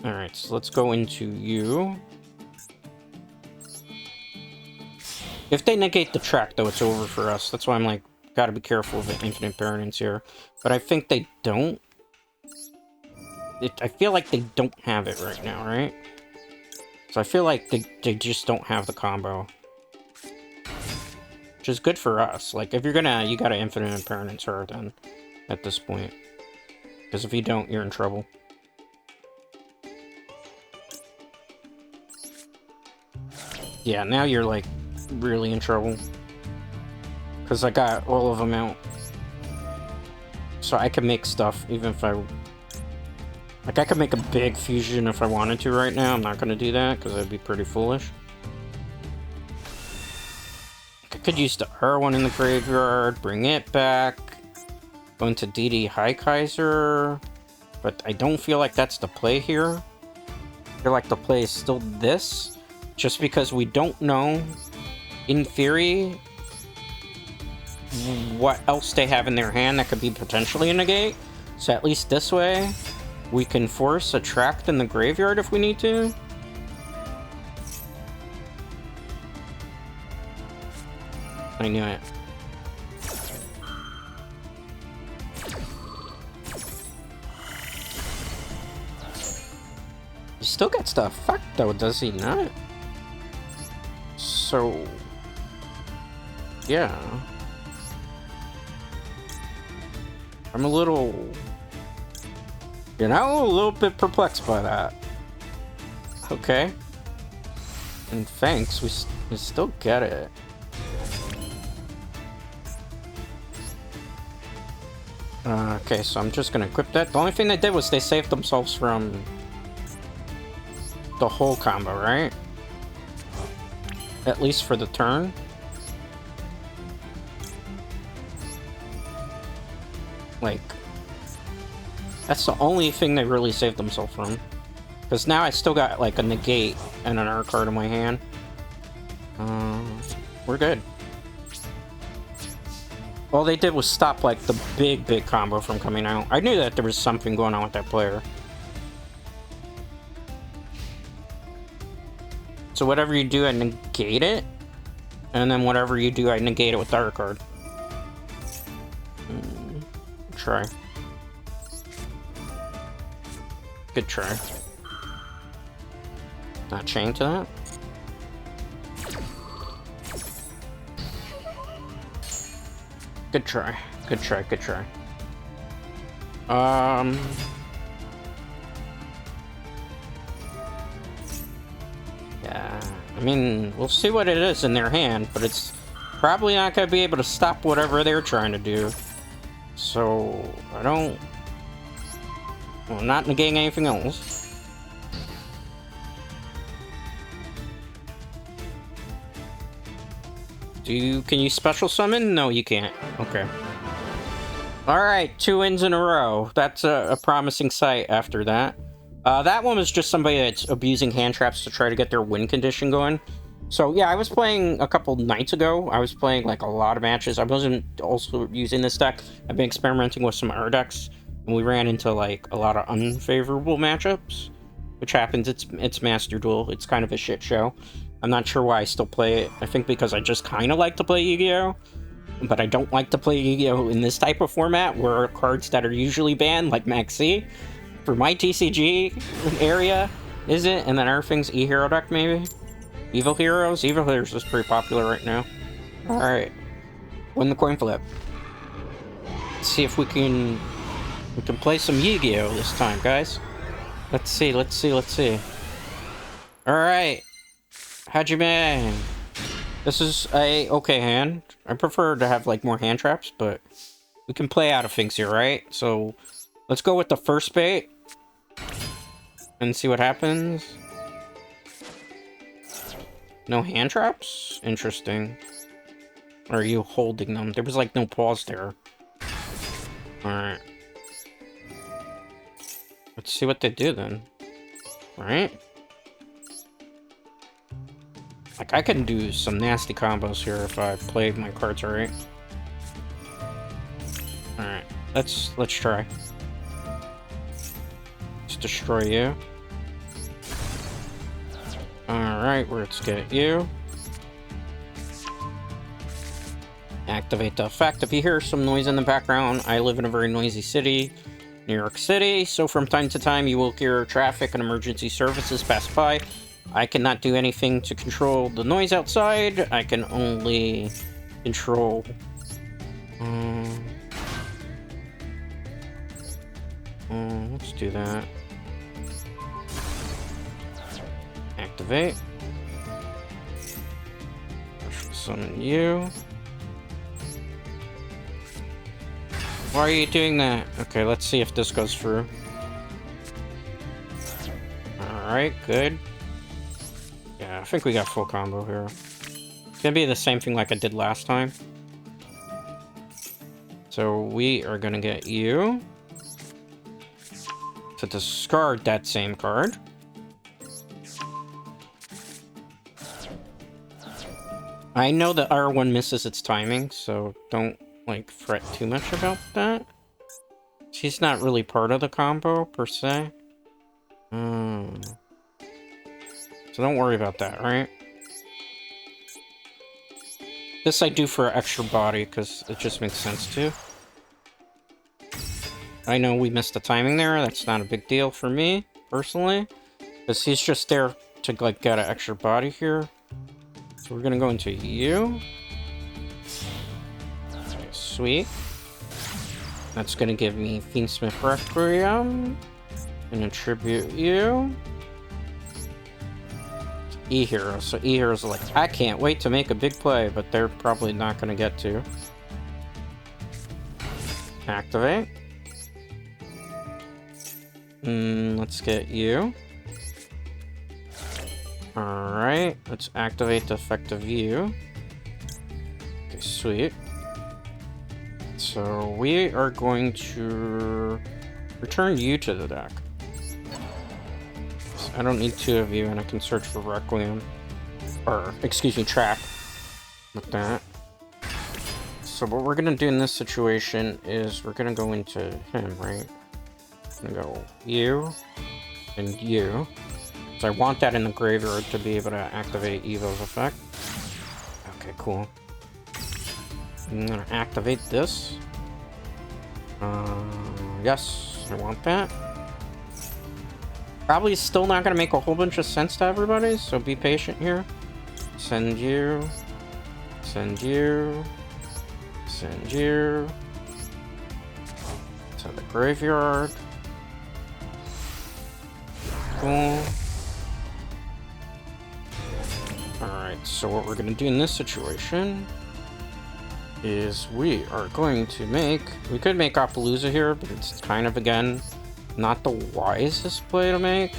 Alright, so let's go into you. If they negate the track, though, it's over for us. That's why I'm, like, gotta be careful of the Infinite Impermanence here. But I think they don't. I feel like they don't have it right now, right? So I feel like they just don't have the combo. which is good for us. Like, if you're gonna, you gotta infinite impermanence her then, at this point. Because if you don't, you're in trouble. Yeah, now you're, like, really in trouble. Because I got all of them out. So I can make stuff, even if I... Like, I could make a big fusion if I wanted to right now. I'm not gonna do that, because that'd be pretty foolish. I could use the R1 in the graveyard, bring it back, go into DD High Kaiser, but I don't feel like that's the play here. I feel like the play is still this, just because we don't know, in theory, what else they have in their hand that could be potentially a negate. So at least this way, we can force a tract in the graveyard if we need to. I knew it. He still gets the effect though, does he not? So... yeah. I'm a little... you know, a little bit perplexed by that. Okay. And thanks, we still get it. Okay, so I'm just gonna equip that. The only thing they did was they saved themselves from the whole combo, right? At least for the turn. Like, that's the only thing they really saved themselves from. Because now I still got, like, a negate and an R card in my hand. We're good. All they did was stop, like, the big combo from coming out. I knew that there was something going on with that player. So whatever you do, I negate it. And then whatever you do, I negate it with the R card. Try. Good try. Not chained to that. Good try. Good try. Good try. Yeah. I mean, we'll see what it is in their hand, but it's probably not going to be able to stop whatever they're trying to do. So, I don't... well, not negating anything else. Can you special summon? No, you can't. Okay. Alright, 2 wins in a row. That's a promising sight after that. That one was just somebody that's abusing hand traps to try to get their win condition going. So, yeah, I was playing a couple nights ago. I was playing, like, a lot of matches. I wasn't also using this deck. I've been experimenting with some other decks, and we ran into, like, a lot of unfavorable matchups, which happens. It's Master Duel. It's kind of a shit show. I'm not sure why I still play it. I think because I just kind of like to play Yu-Gi-Oh! But I don't like to play Yu-Gi-Oh! In this type of format, where cards that are usually banned, like Maxi, for my TCG area, isn't, and then other things, E-Hero deck, maybe? Evil Heroes? Evil Heroes is pretty popular right now. Alright. Win the coin flip. Let's see if we can play some Yu-Gi-Oh! This time, guys. Let's see. Alright. Hajime. This is a okay hand. I prefer to have, like, more hand traps, but we can play out of things here, right? So, let's go with the first bait and see what happens. No hand traps? Interesting. Or are you holding them? There was, like, no pause there. Alright. Let's see what they do, then. Right? Like, I can do some nasty combos here if I play my cards right. Alright. Let's try. Let's destroy you. Alright, let's get you. Activate the effect. If you hear some noise in the background, I live in a very noisy city, New York City, so from time to time you will hear traffic and emergency services pass by. I cannot do anything to control the noise outside. I can only control. Let's do that. Activate. Summon you. Why are you doing that? Okay, let's see if this goes through. Alright, good. Yeah, I think we got full combo here. It's gonna be the same thing like I did last time. So we are gonna get you to discard that same card. I know that R1 misses its timing, so don't, like, fret too much about that. She's not really part of the combo, per se. So don't worry about that, right? This I do for extra body, because it just makes sense to. I know we missed the timing there, that's not a big deal for me, personally. Because he's just there to, like, get an extra body here. So we're gonna go into you. Okay, sweet. That's gonna give me Fiendsmith Requiem. And attribute you. E-Hero. So E-Heroes are like, I can't wait to make a big play, but they're probably not gonna get to. Activate. Let's get you. Alright, let's activate the effect of you. Okay, sweet. So we are going to return you to the deck. So I don't need two of you, and I can search for Requiem. Or, excuse me, Trap. With that. So what we're gonna do in this situation is we're gonna go into him, right? I'm gonna go you and you. So I want that in the graveyard to be able to activate Evo's effect. Okay, cool. I'm gonna activate this. Yes, I want that. Probably still not gonna make a whole bunch of sense to everybody, so be patient here. Send you. Send you. Send you. To the graveyard. Cool. Alright, so what we're gonna do in this situation is we are going to make... We could make Appaloosa here, but it's kind of, again, not the wisest play to make.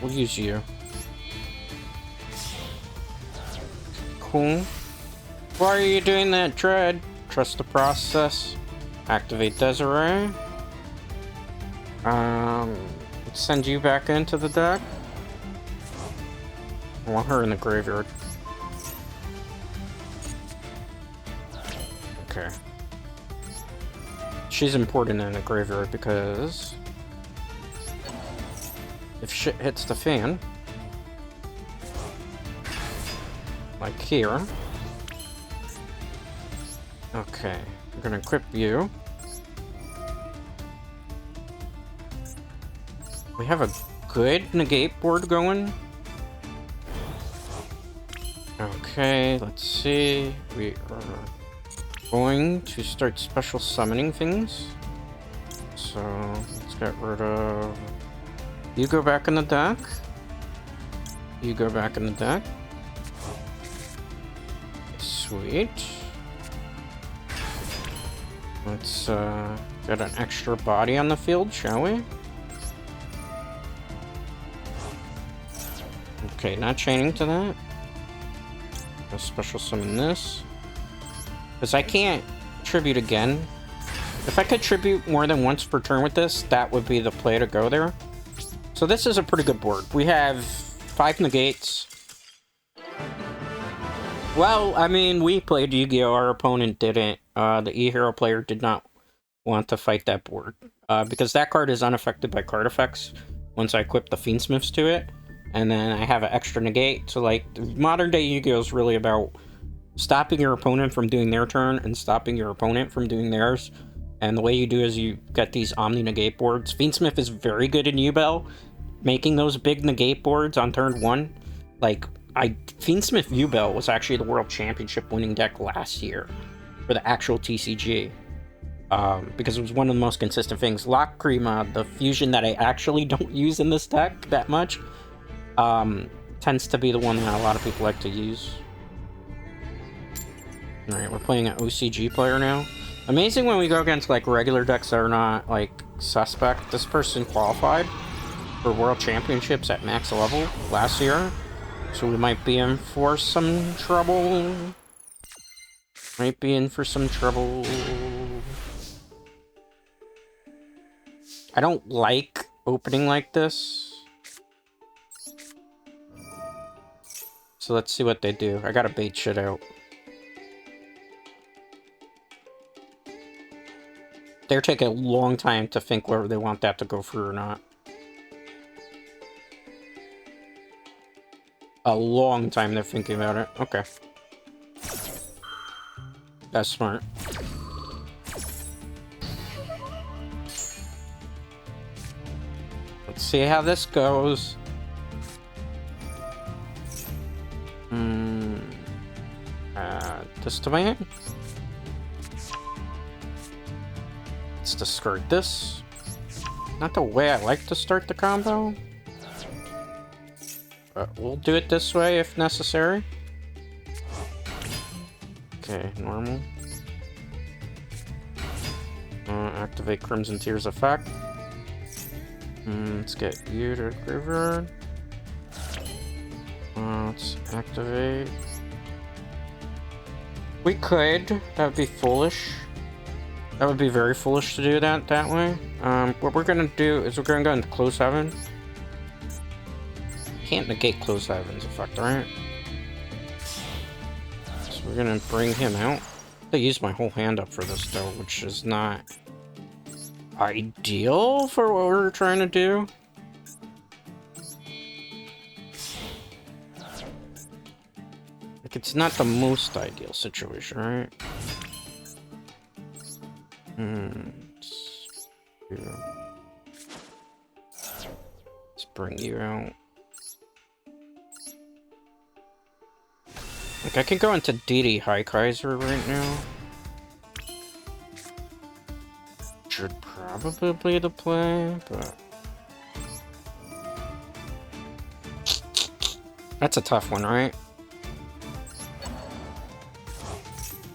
We'll use you. Cool. Why are you doing that, Dread? Trust the process. Activate Desiree. Let's send you back into the deck. I want her in the graveyard. Okay. She's important in the graveyard because if shit hits the fan, like here. Okay, I'm gonna equip you. We have a good negate board going. Okay, let's see. We are going to start special summoning things. So let's get rid of... You go back in the deck. You go back in the deck. Sweet. Let's get an extra body on the field, shall we? Okay, not chaining to that. I'll special summon this. Because I can't tribute again. If I could tribute more than once per turn with this, that would be the play to go there. So this is a pretty good board. We have 5 negates. Well, I mean, we played Yu-Gi-Oh! Our opponent didn't. The E-Hero player did not want to fight that board. Because that card is unaffected by card effects once I equip the Fiendsmiths to it. And then I have an extra negate. So, like, modern day Yu-Gi-Oh! Is really about stopping your opponent from doing their turn and stopping your opponent from doing theirs. And the way you do is you get these Omni-Negate boards. Fiendsmith is very good in Yubel. making those big negate boards on turn 1. Like, Fiendsmith Yubel was actually the World Championship winning deck last year for the actual TCG. Because it was one of the most consistent things. Lock Crema, the fusion that I actually don't use in this deck that much, tends to be the one that a lot of people like to use. Alright, we're playing an OCG player now. Amazing when we go against, like, regular decks that are not, like, suspect. This person qualified for World Championships at max level last year, so we might be in for some trouble. Might be in for some trouble. I don't like opening like this. So let's see what they do. I gotta bait shit out. They're taking a long time to think whether they want that to go through or not. A long time they're thinking about it. Okay. That's smart. Let's see how this goes. This to my hand. Let's discard this. Not the way I like to start the combo, but we'll do it this way if necessary. Okay, normal. Activate Crimson Tears effect. Let's get you to graveyard. Let's activate. We could. That would be foolish. That would be very foolish to do that way. What we're gonna do is we're gonna go into Close Heaven. Can't negate Close Heaven's effect, right? So we're gonna bring him out. I use my whole hand up for this though, which is not ideal for what we're trying to do. Like, it's not the most ideal situation, right? Let's bring you out. Like, I can go into DD High Kaiser right now. Should probably be the play, but that's a tough one, right?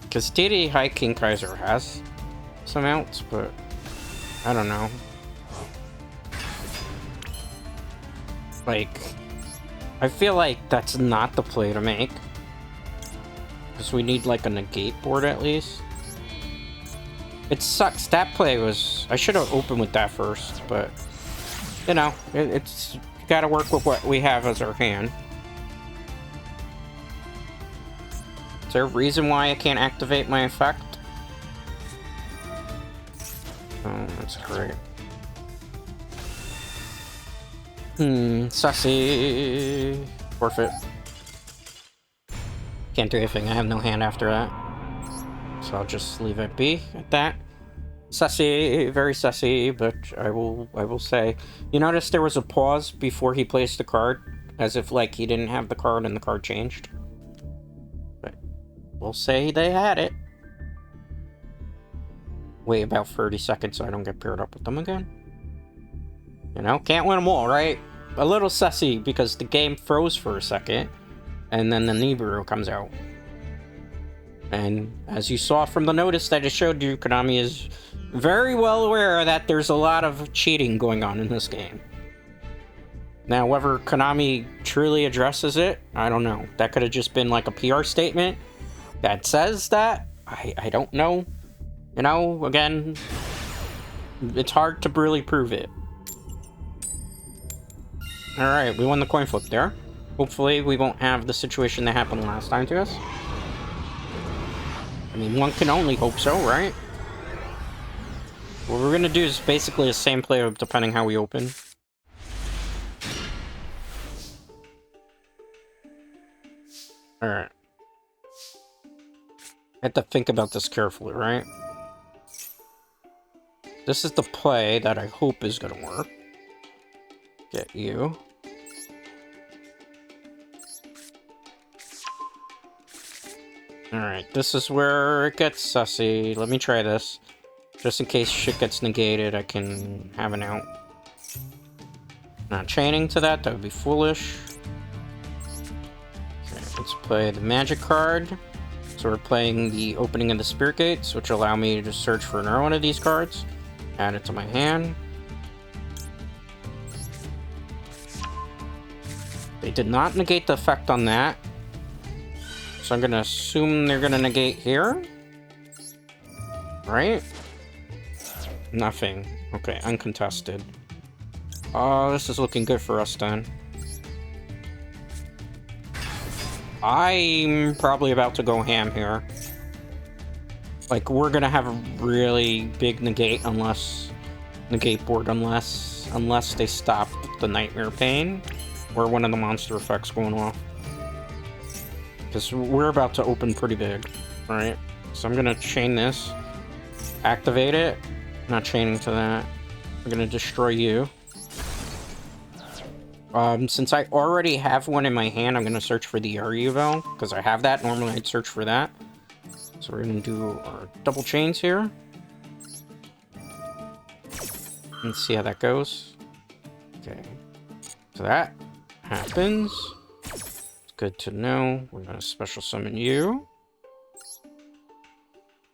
Because DD High King Kaiser has some outs, but I don't know. Like, I feel like that's not the play to make. Because we need, like, a negate board at least. It sucks. That play was... I should have opened with that first, but... You know, it's... You gotta work with what we have as our hand. Is there a reason why I can't activate my effect? Oh, that's great. Sussy. Forfeit. Can't do anything. I have no hand after that. So I'll just leave it be at that. Sussy, very sussy, but I will say. You notice there was a pause before he placed the card, as if like he didn't have the card and the card changed. But we'll say they had it. Wait about 30 seconds so I don't get paired up with them again. You know, can't win them all, right? A little sussy because the game froze for a second, and then the Nibiru comes out. And as you saw from the notice that it showed you, Konami is very well aware that there's a lot of cheating going on in this game. Now, whether Konami truly addresses it, I don't know. That could have just been like a PR statement that says that. I don't know. You know, again, it's hard to really prove it. Alright, we won the coin flip there. Hopefully we won't have the situation that happened last time to us. I mean, one can only hope so, right? What we're gonna do is basically the same play depending how we open. Alright. I have to think about this carefully, right? This is the play that I hope is gonna work. Get you. Alright, this is where it gets sussy. Let me try this. Just in case shit gets negated, I can have an out. Not chaining to that, that would be foolish. Okay, let's play the magic card. So we're playing the opening of the spirit gates, which allow me to just search for another one of these cards. Add it to my hand. They did not negate the effect on that. So I'm gonna assume they're gonna negate here. Right? Nothing. Okay, uncontested. Oh, this is looking good for us then. I'm probably about to go ham here. Like, we're gonna have a really big negate unless... negate board unless they stop the Nightmare Pain or one of the monster effects going off. Because we're about to open pretty big, right? So I'm gonna chain this, activate it, not chaining to that. I'm gonna destroy you. Since I already have one in my hand, I'm gonna search for the Yubel, because I have that. Normally I'd search for that. So we're gonna do our double chains here. Let's see how that goes. Okay. So that happens. It's good to know. We're gonna special summon you.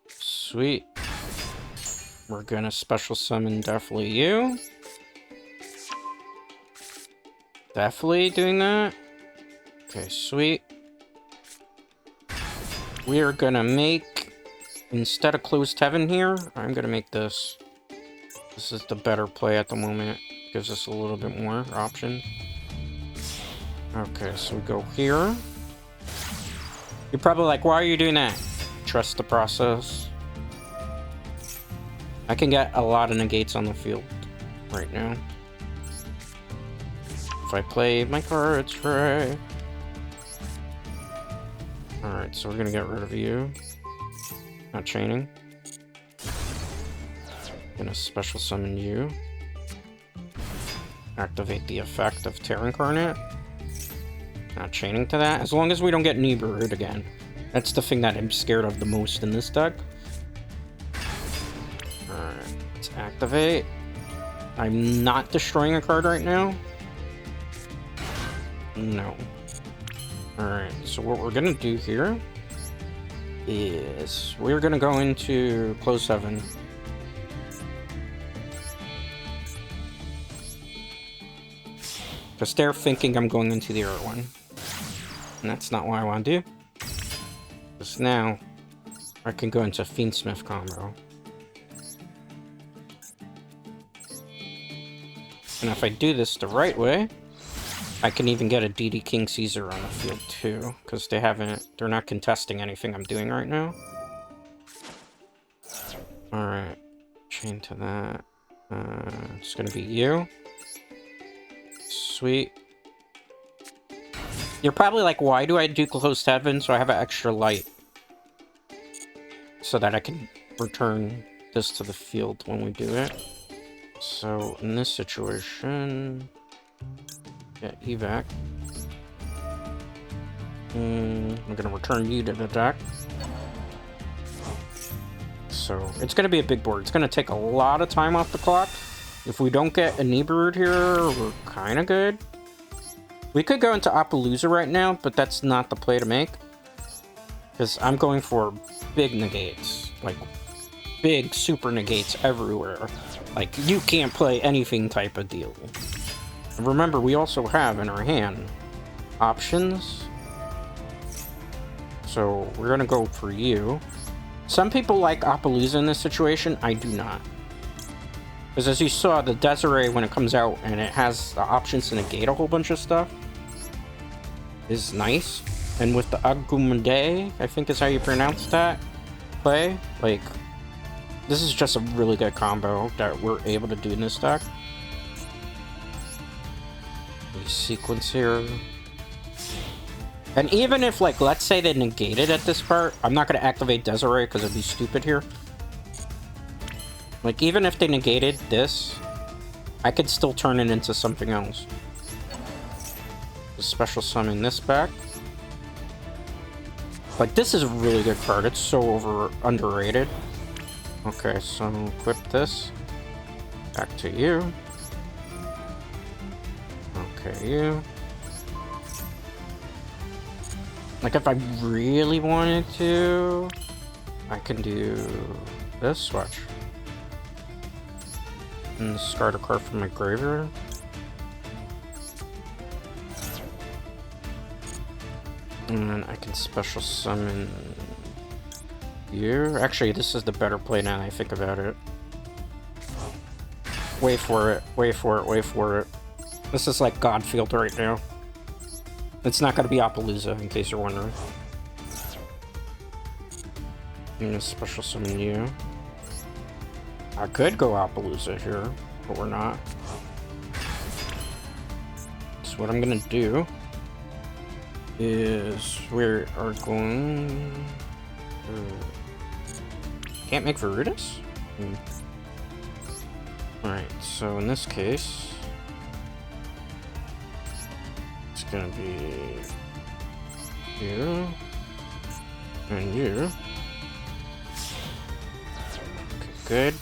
Sweet. We're gonna special summon definitely you. Definitely doing that. Okay, sweet. We are gonna make, instead of closed heaven here, I'm gonna make this. This is the better play at the moment. Gives us a little bit more option. Okay, so we go here. You're probably like, why are you doing that? Trust the process. I can get a lot of negates on the field right now. If I play my cards right. Alright, so we're gonna get rid of you. Not chaining. Gonna special summon you. Activate the effect of Terra Incarnate. Not chaining to that. As long as we don't get Nibirued again. That's the thing that I'm scared of the most in this deck. Alright, let's activate. I'm not destroying a card right now. No. Alright, so what we're gonna do here is we're gonna go into close heaven. Because they're thinking I'm going into the other one. And that's not what I want to do. Because now I can go into Fiendsmith combo. And if I do this the right way, I can even get a DD King Caesar on the field too, because they're not contesting anything I'm doing right now. Alright, chain to that. It's gonna be you. Sweet. You're probably like, why do I do closed heaven? So I have an extra light. So that I can return this to the field when we do it. So in this situation... get evac. I'm gonna return you to the deck. So it's gonna be a big board. It's gonna take a lot of time off the clock. If we don't get a Nibirued here, we're kind of good. We could go into Appaloosa right now, but that's not the play to make. Because I'm going for big negates. Like, big super negates everywhere. Like, you can't play anything type of deal. And remember, we also have in our hand options. So we're gonna go for you. Some people like Appaloosa in this situation. I do not. Because as you saw, the Desiree, when it comes out and it has the options to negate a whole bunch of stuff, is nice. And with the Agumade, I think is how you pronounce that play, like, this is just a really good combo that we're able to do in this deck. Sequence here. And even if, like, let's say they negated at this part, I'm not going to activate Desiree because it'd be stupid here. Like, even if they negated this, I could still turn it into something else. Special summon this back. Like, this is a really good card. It's so underrated. Okay, so equip this. Back to you. Okay, you. Like, if I really wanted to, I can do this. Watch. And discard a card from my graveyard. And then I can special summon you. Actually, this is the better play now that I think about it. Wait for it, wait for it, wait for it. This is like Godfield right now. It's not going to be Appaloosa, in case you're wondering. I'm gonna special summon you. I could go Appaloosa here, but we're not. So what I'm gonna do is we are going can't make Varudis? Alright, so in this case it's gonna be you and you. Okay, good.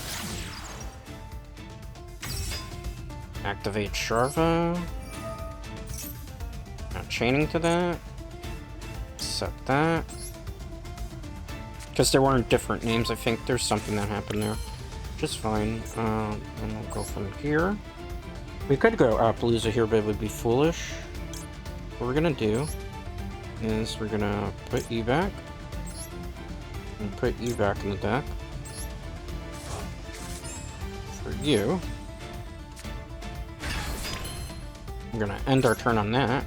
Activate Sharva. Not chaining to that. Set that. Because there weren't different names, I think there's something that happened there. Which is fine. And we'll go from here. We could go Appaloosa here, but it would be foolish. What we're gonna do is we're gonna put you back. And put you back in the deck. For you. We're gonna end our turn on that.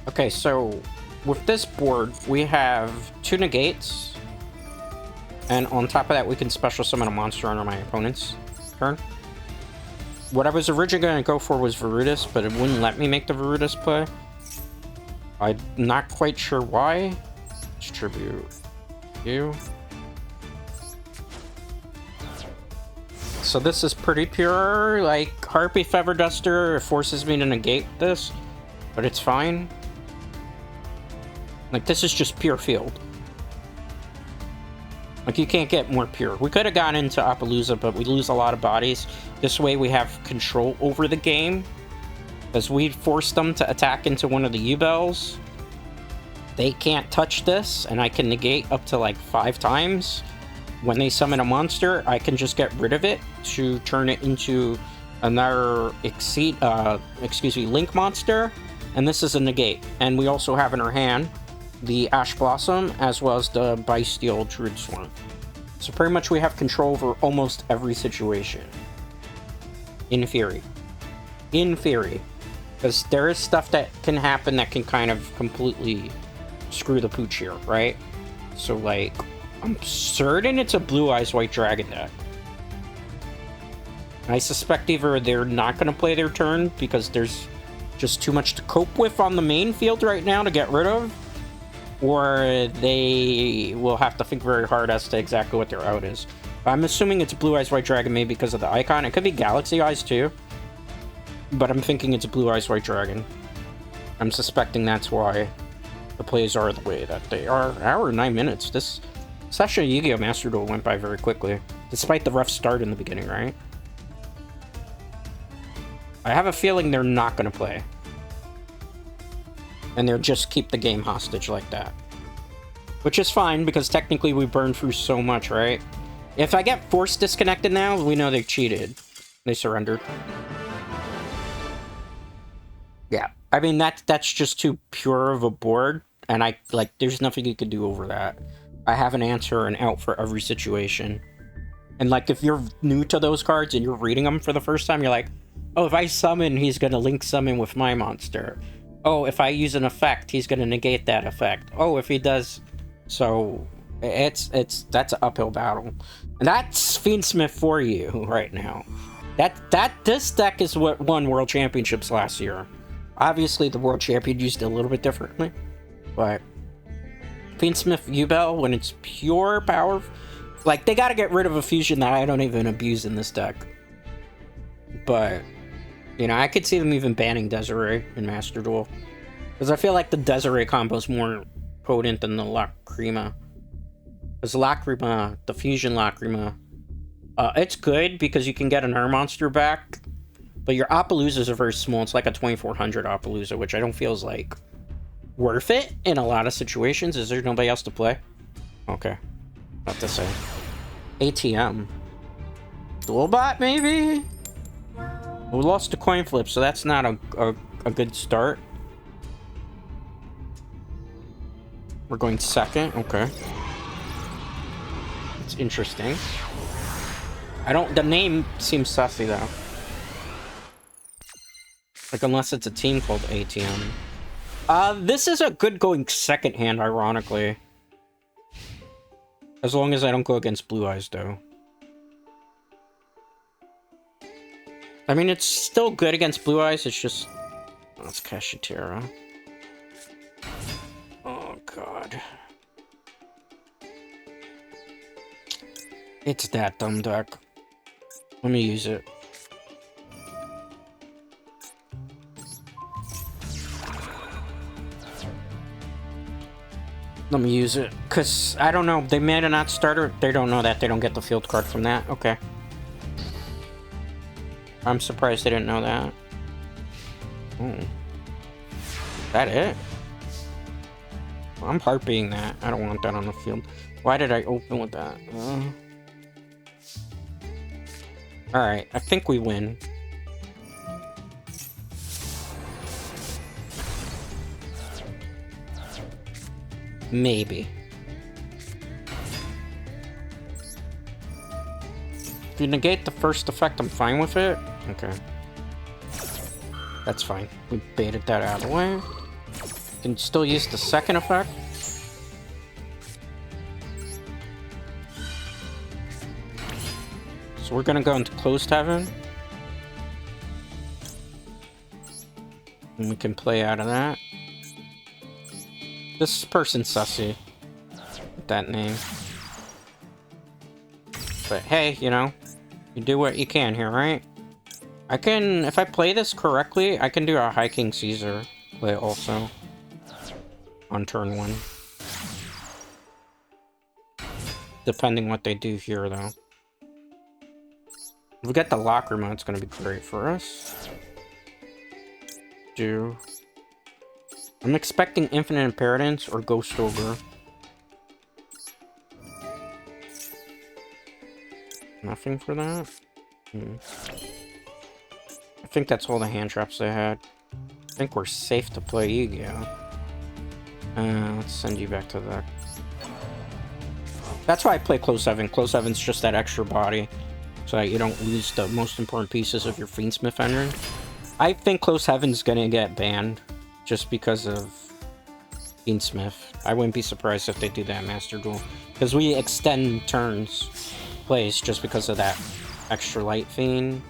Okay, so with this board, we have 2 negates. And on top of that, we can special summon a monster on my opponent's turn. What I was originally going to go for was Varudis, but it wouldn't let me make the Varudis play. I'm not quite sure why. Distribute you. So this is pretty pure, like Harpy Feather Duster. It forces me to negate this, but it's fine. Like, this is just pure field. Like, you can't get more pure. We could have gone into Appaloosa, but we lose a lot of bodies. This way we have control over the game. As we force them to attack into one of the Yubels, they can't touch this, and I can negate up to like 5 times. When they summon a monster, I can just get rid of it to turn it into another Link monster. And this is a negate. And we also have in our hand the Ash Blossom, as well as the Bestial Druid Swarm. So pretty much we have control over almost every situation. In theory. In theory. Because there is stuff that can happen that can kind of completely screw the pooch here, right? So, like, I'm certain it's a Blue Eyes White Dragon deck. I suspect either they're not going to play their turn because there's just too much to cope with on the main field right now to get rid of, or they will have to think very hard as to exactly what their out is. I'm assuming it's Blue Eyes White Dragon maybe because of the icon. It could be Galaxy Eyes too, but I'm thinking it's Blue Eyes White Dragon. I'm suspecting that's why the plays are the way that they are. Hour and 9 minutes. This session of Yugioh Master Duel went by very quickly, despite the rough start in the beginning, right? I have a feeling they're not going to play. And they'll just keep the game hostage like that. Which is fine, because technically we burned through so much, right? If I get force disconnected now, we know they've cheated. They surrendered. Yeah, I mean, that's just too pure of a board. And there's nothing you can do over that. I have an answer and out for every situation. And, like, if you're new to those cards and you're reading them for the first time, you're like, oh, if I summon, he's going to link summon with my monster. Oh, if I use an effect, he's going to negate that effect. Oh, if he does... So, that's an uphill battle. And that's Fiendsmith for you right now. This deck is what won World Championships last year. Obviously, the World Champion used it a little bit differently. But Fiendsmith Yubel, when it's pure power... Like, they got to get rid of a fusion that I don't even abuse in this deck. but, you know, I could see them even banning Desiree in Master Duel. Because I feel like the Desiree combo is more potent than the Lacrima. Because Lacrima, the Fusion Lacrima, it's good because you can get an Air Monster back, but your Appaloozas are very small. It's like a 2400 Appalooza, which I don't feel is, like, worth it in a lot of situations. Is there nobody else to play? Okay. Not to say. ATM. Duelbot, maybe? We lost the coin flip, so that's not a good start. We're going second. Okay. It's interesting. The name seems sussy, though. Like, unless it's a team called ATM. This is a good going second hand, ironically. As long as I don't go against Blue Eyes, though. I mean, it's still good against Blue Eyes, it's just... Oh, it's Kashtira. Oh, God. It's that dumb deck. Let me use it. Let me use it, because, I don't know, they made a not starter, they don't know that, they don't get the field card from that, okay. I'm surprised they didn't know that. Oh. That it? I'm heartbeating that, I don't want that on the field. Why did I open with that? Alright, I think we win. Maybe. If you negate the first effect, I'm fine with it. Okay. That's fine. We baited that out of the way. Can still use the second effect. So we're gonna go into Closed Heaven. And we can play out of that. This person's sussy. With that name. But hey, you know, you do what you can here, right? I can, if I play this correctly, I can do a High King Caesar play also. On turn 1. Depending what they do here, though. If we get the Lacrima, it's gonna be great for us. I'm expecting Infinite Impertinence or Ghost Ogre. Nothing for that? I think that's all the hand traps they had. I think we're safe to play Yugioh. Let's send you back to that. That's why I play Close 7. Close 7's just that extra body, so that you don't lose the most important pieces of your Fiendsmith engine. I think Close Heaven's gonna get banned, just because of Fiendsmith. I wouldn't be surprised if they do that Master Duel, because we extend turns plays just because of that extra light fiend.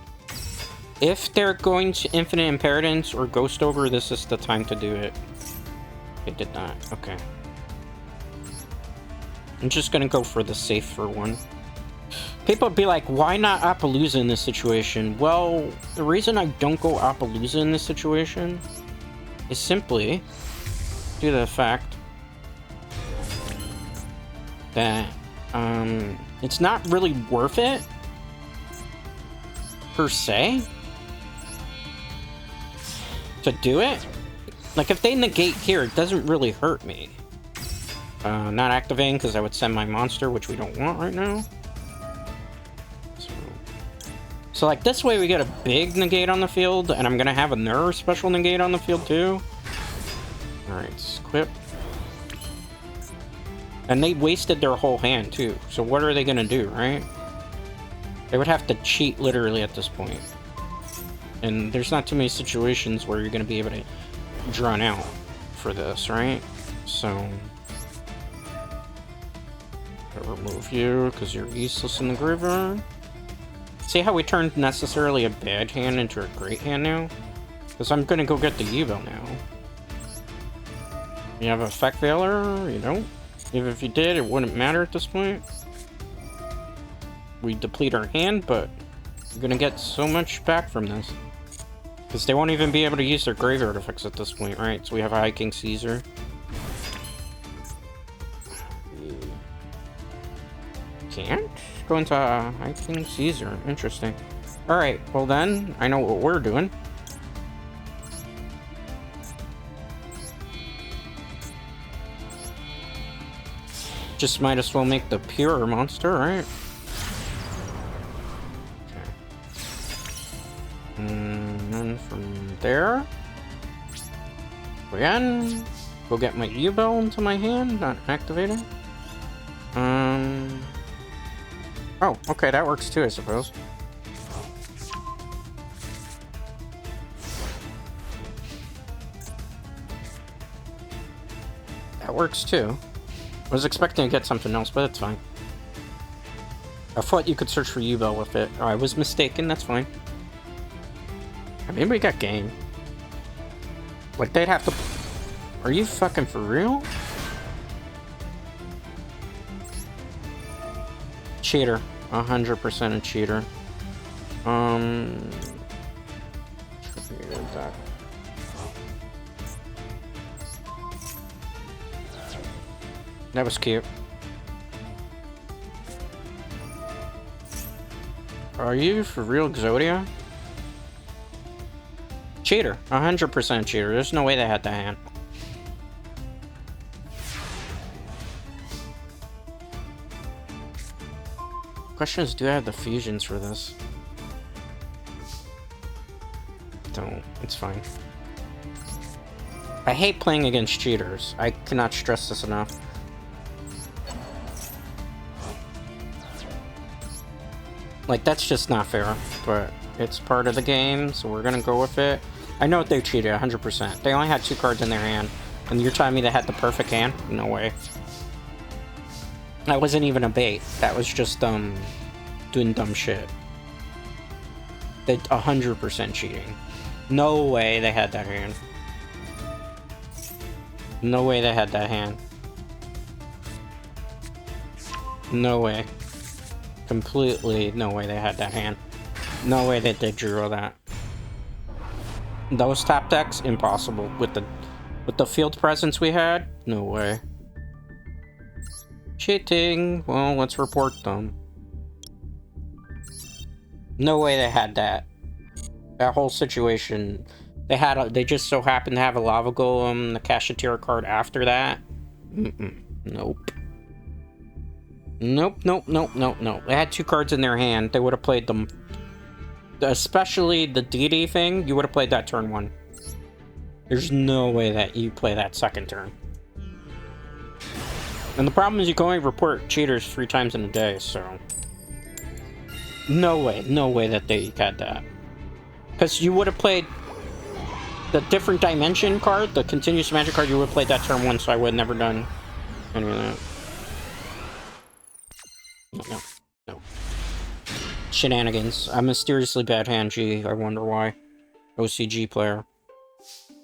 If they're going to Infinite Impertinence or Ghost Ogre, this is the time to do it. It did not. Okay. I'm just gonna go for the safer one. People would be like, why not Appalooza in this situation? Well, the reason I don't go Appalooza in this situation is simply due to the fact that it's not really worth it per se to do it. Like, if they negate here, it doesn't really hurt me. Not activating because I would send my monster, which we don't want right now. So like, this way we get a big negate on the field, and I'm gonna have a nerve special negate on the field too. Alright, equip. And they wasted their whole hand too, so what are they gonna do, right? They would have to cheat literally at this point. And there's not too many situations where you're gonna be able to draw out for this, right? So I'll remove you because you're useless in the graveyard. See how we turned necessarily a bad hand into a great hand now? Because I'm gonna go get the Yubel now. You have Effect Veiler? You don't? Even if you did, it wouldn't matter at this point. We deplete our hand, but You're gonna get so much back from this. Because they won't even be able to use their grave artifacts at this point, right? So we have a High King Caesar. Can't go into High King Caesar. Interesting. Alright, well then, I know what we're doing. Just might as well make the pure monster, right? Okay. And then from there, again, go get my Yubel into my hand, not activating. Oh, okay, that works too, I suppose. That works too. I was expecting to get something else, but it's fine. I thought you could search for Yubel with it. Oh, I was mistaken, that's fine. I mean, we got game. Like, they'd have to... Are you fucking for real? Cheater. 100% a cheater. That was cute. Are you for real, Exodia? Cheater. 100% cheater. There's no way they had that hand. Question is, do I have the fusions for this? Don't. It's fine. I hate playing against cheaters. I cannot stress this enough. Like, that's just not fair, but it's part of the game, so we're gonna go with it. I know they cheated 100%. They only had 2 cards in their hand, and you're telling me they had the perfect hand? No way. That wasn't even a bait. That was just, doing dumb shit. They 100% cheating. No way they had that hand. No way they had that hand. No way. Completely no way they had that hand. No way that they drew that. Those top decks, impossible. With the field presence we had, no way. Cheating. Well, let's report them. No way they had that. That whole situation. They just so happened to have a Lava Golem, the Cashier card after that. Nope. Nope. They had 2 cards in their hand. They would have played them. Especially the DD thing, you would have played that turn 1. There's no way that you play that second turn. And the problem is you can only report cheaters 3 times in a day, so... No way that they had that. Because you would have played the different dimension card, the continuous magic card, you would have played that turn 1, so I would have never done any of that. No. Shenanigans. I'm mysteriously bad hand G. I wonder why. OCG player.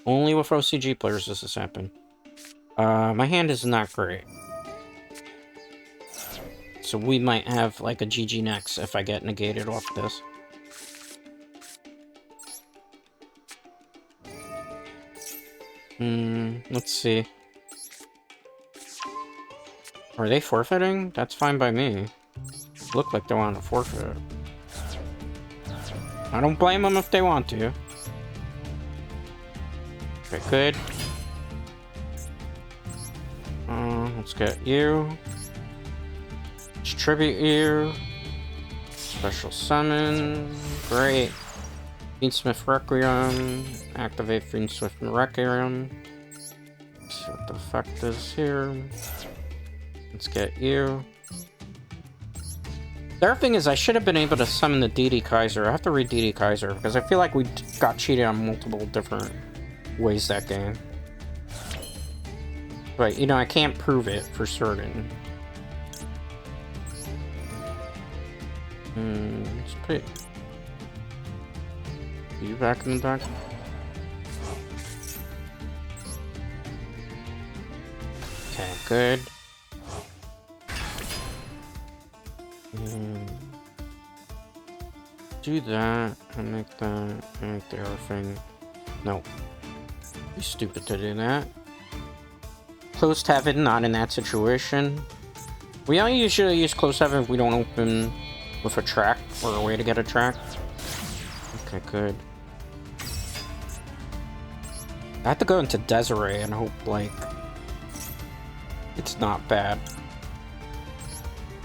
Only with OCG players does this happen. My hand is not great. So we might have like a GG next if I get negated off this. Let's see. Are they forfeiting? That's fine by me. Look like they want to forfeit. I don't blame them if they want to. Okay, good. Let's get you. Distribute you. Special summon. Great. Fiendsmith Requiem. Activate Fiendsmith Requiem. Let's see what the effect is here. Let's get you. The other thing is I should have been able to summon the DD Kaiser. I have to read DD Kaiser because I feel like we got cheated on multiple different ways that game. But, you know, I can't prove it for certain. Let's put you back in the deck. Okay, good. do that and make that and make the other thing. No. Be stupid to do that. Closed heaven, not in that situation. We only usually use closed heaven if we don't open with a track or a way to get a track. Okay, good. I have to go into Desiree and hope, like, it's not bad.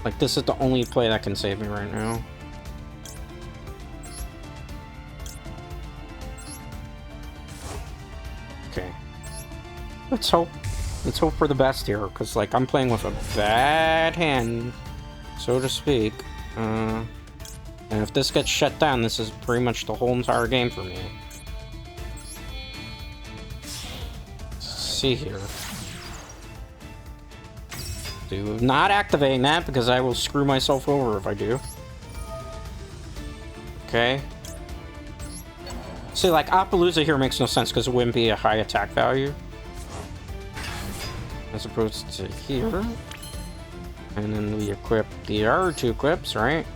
Like, this is the only play that can save me right now. Okay. Let's hope for the best here, because, like, I'm playing with a bad hand, so to speak. And if this gets shut down, this is pretty much the whole entire game for me. Let's see here. Do not activating that, because I will screw myself over if I do. Okay. See, like, Appaloosa here makes no sense, because it wouldn't be a high attack value. As opposed to here. And then we equip the other two equips, right?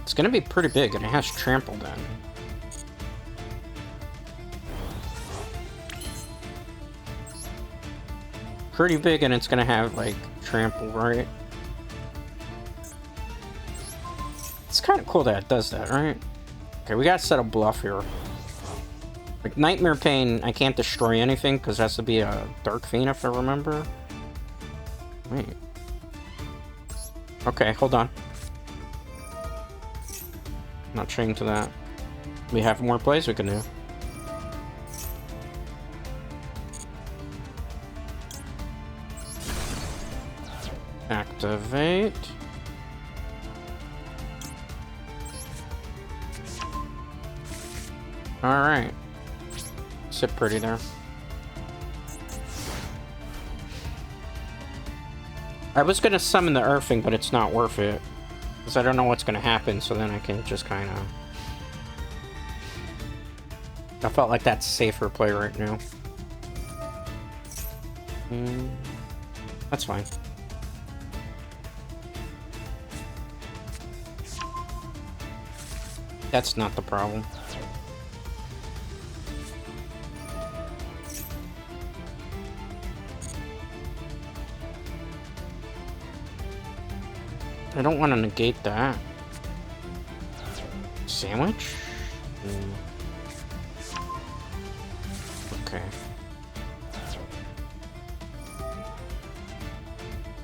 It's gonna be pretty big, and it has trample then. Pretty big, and it's gonna have, like, trample, right? It's kind of cool that it does that, right? Okay, we gotta set a bluff here. Like, Nightmare Pain, I can't destroy anything, because it has to be a Dark Fiend, if I remember. Wait. Okay, hold on. Not chained to that. We have more plays we can do. Activate. Alright. Sit pretty there. I was gonna summon the Earthing, but it's not worth it. Because I don't know what's gonna happen, so then I can just kind of... I felt like that's safer play right now. That's fine. That's not the problem. I don't want to negate that. Sandwich? Okay.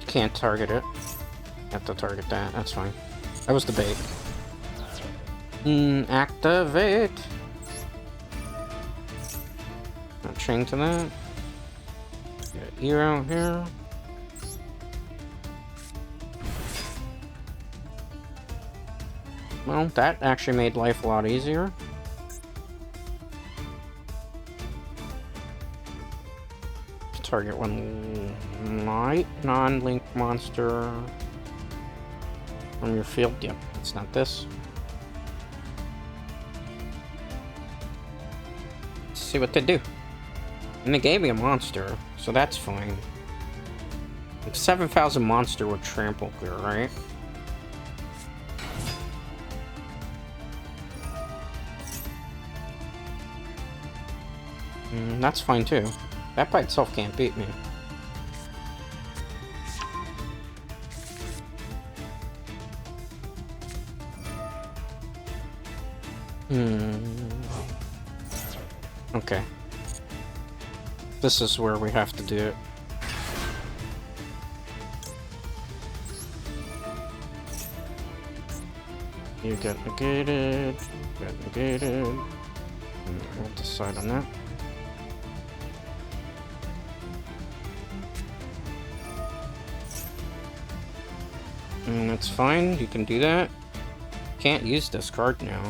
Can't target it. Have to target that. That's fine. That was the bait. Activate. Not chain to that. Get ear out here. Well, that actually made life a lot easier. Target one light non-link monster from your field. Yep, it's not this. Let's see what they do. And they gave me a monster, so that's fine. Like 7,000 monster with trample clear, right? That's fine too. That by itself can't beat me. Okay. This is where we have to do it. You get negated. Get negated. We'll decide on that. That's fine, you can do that. Can't use this card now.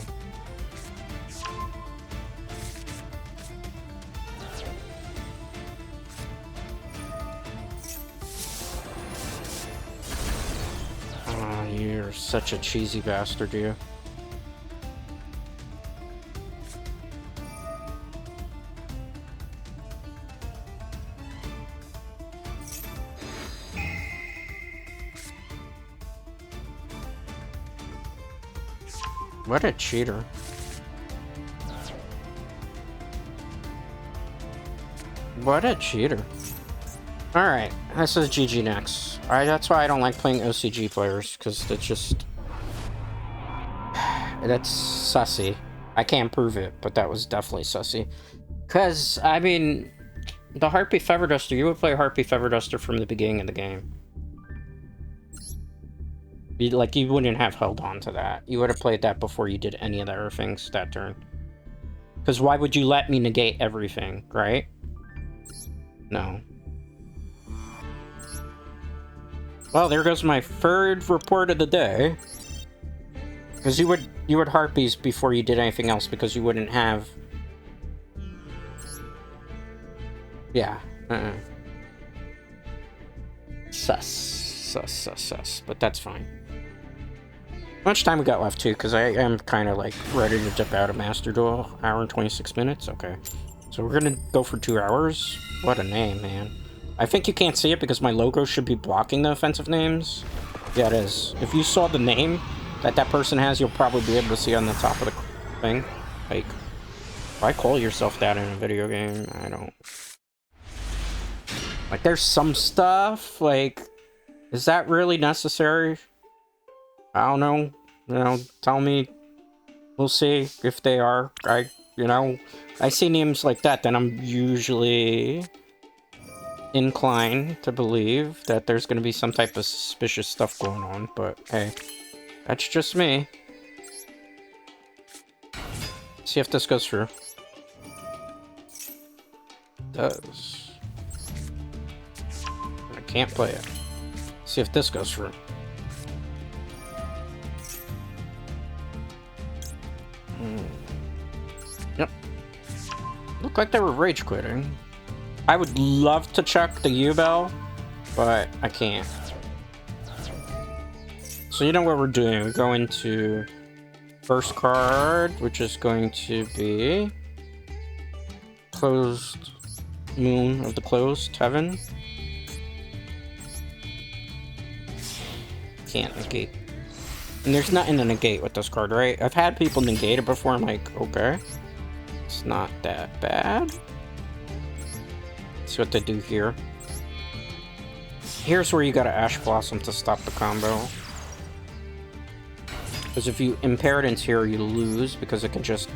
Ah, you're such a cheesy bastard, you. What a cheater. What a cheater. Alright, this is GG next. That's why I don't like playing OCG players, because it's just... That's sussy. I can't prove it, but that was definitely sussy. Because, I mean, the Harpy Feather Duster, you would play Harpy Feather Duster from the beginning of the game. You wouldn't have held on to that. You would have played that before you did any of the other things that turn. Because why would you let me negate everything, right? No. Well, there goes my third report of the day. Because you would Harpies before you did anything else, because you wouldn't have... Yeah. Sus. But that's fine. How much time we got left, too? Because I am kind of, like, ready to dip out of Master Duel. Hour and 26 minutes? Okay. So we're gonna go for 2 hours? What a name, man. I think you can't see it because my logo should be blocking the offensive names. Yeah, it is. If you saw the name that person has, you'll probably be able to see on the top of the thing. Like, why call yourself that in a video game? I don't... Like, there's some stuff, like... Is that really necessary? I don't know. You know, tell me. We'll see if they are. I see names like that, then I'm usually inclined to believe that there's going to be some type of suspicious stuff going on, but hey, that's just me. See if this goes through. It does. I can't play it. See if this goes through. Yep. Looked like they were rage quitting. I would love to check the Yubel, but I can't. So you know what we're doing. We go into first card, which is going to be Closed Moon of the Closed Heaven. Can't negate. And there's nothing to negate with this card, right? I've had people negate it before. I'm like, okay, it's not that bad. See what they do here. Here's where you gotta Ash Blossom to stop the combo. Because if you impair it into here, you lose because it can just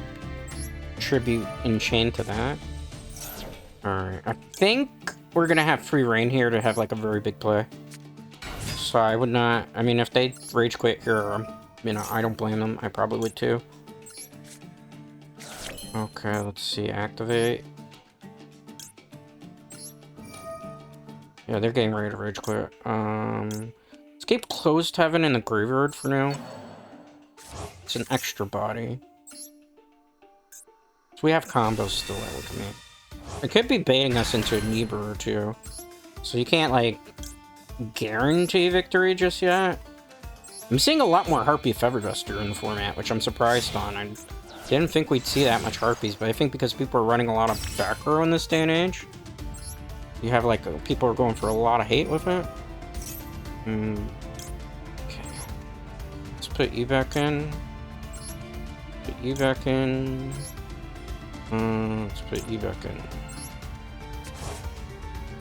tribute Enchain to that. Alright, I think we're gonna have free reign here to have like a very big play. So I would not, I mean, if they rage quit here, you know, I don't blame them. I probably would too. Okay, let's see, activate. Yeah, they're getting ready to rage quit. Let's keep Closed Heaven in the graveyard for now. It's an extra body. So we have combos still that we can make. It could be baiting us into a Niebuhr or two. So you can't, like, guarantee victory just yet. I'm seeing a lot more Harpy Feather Duster in the format, which I'm surprised on. I didn't think we'd see that much Harpies, but I think because people are running a lot of back row in this day and age, you have like people are going for a lot of hate with it. Okay. Let's put you back in. Put you back in. Let's put you back in.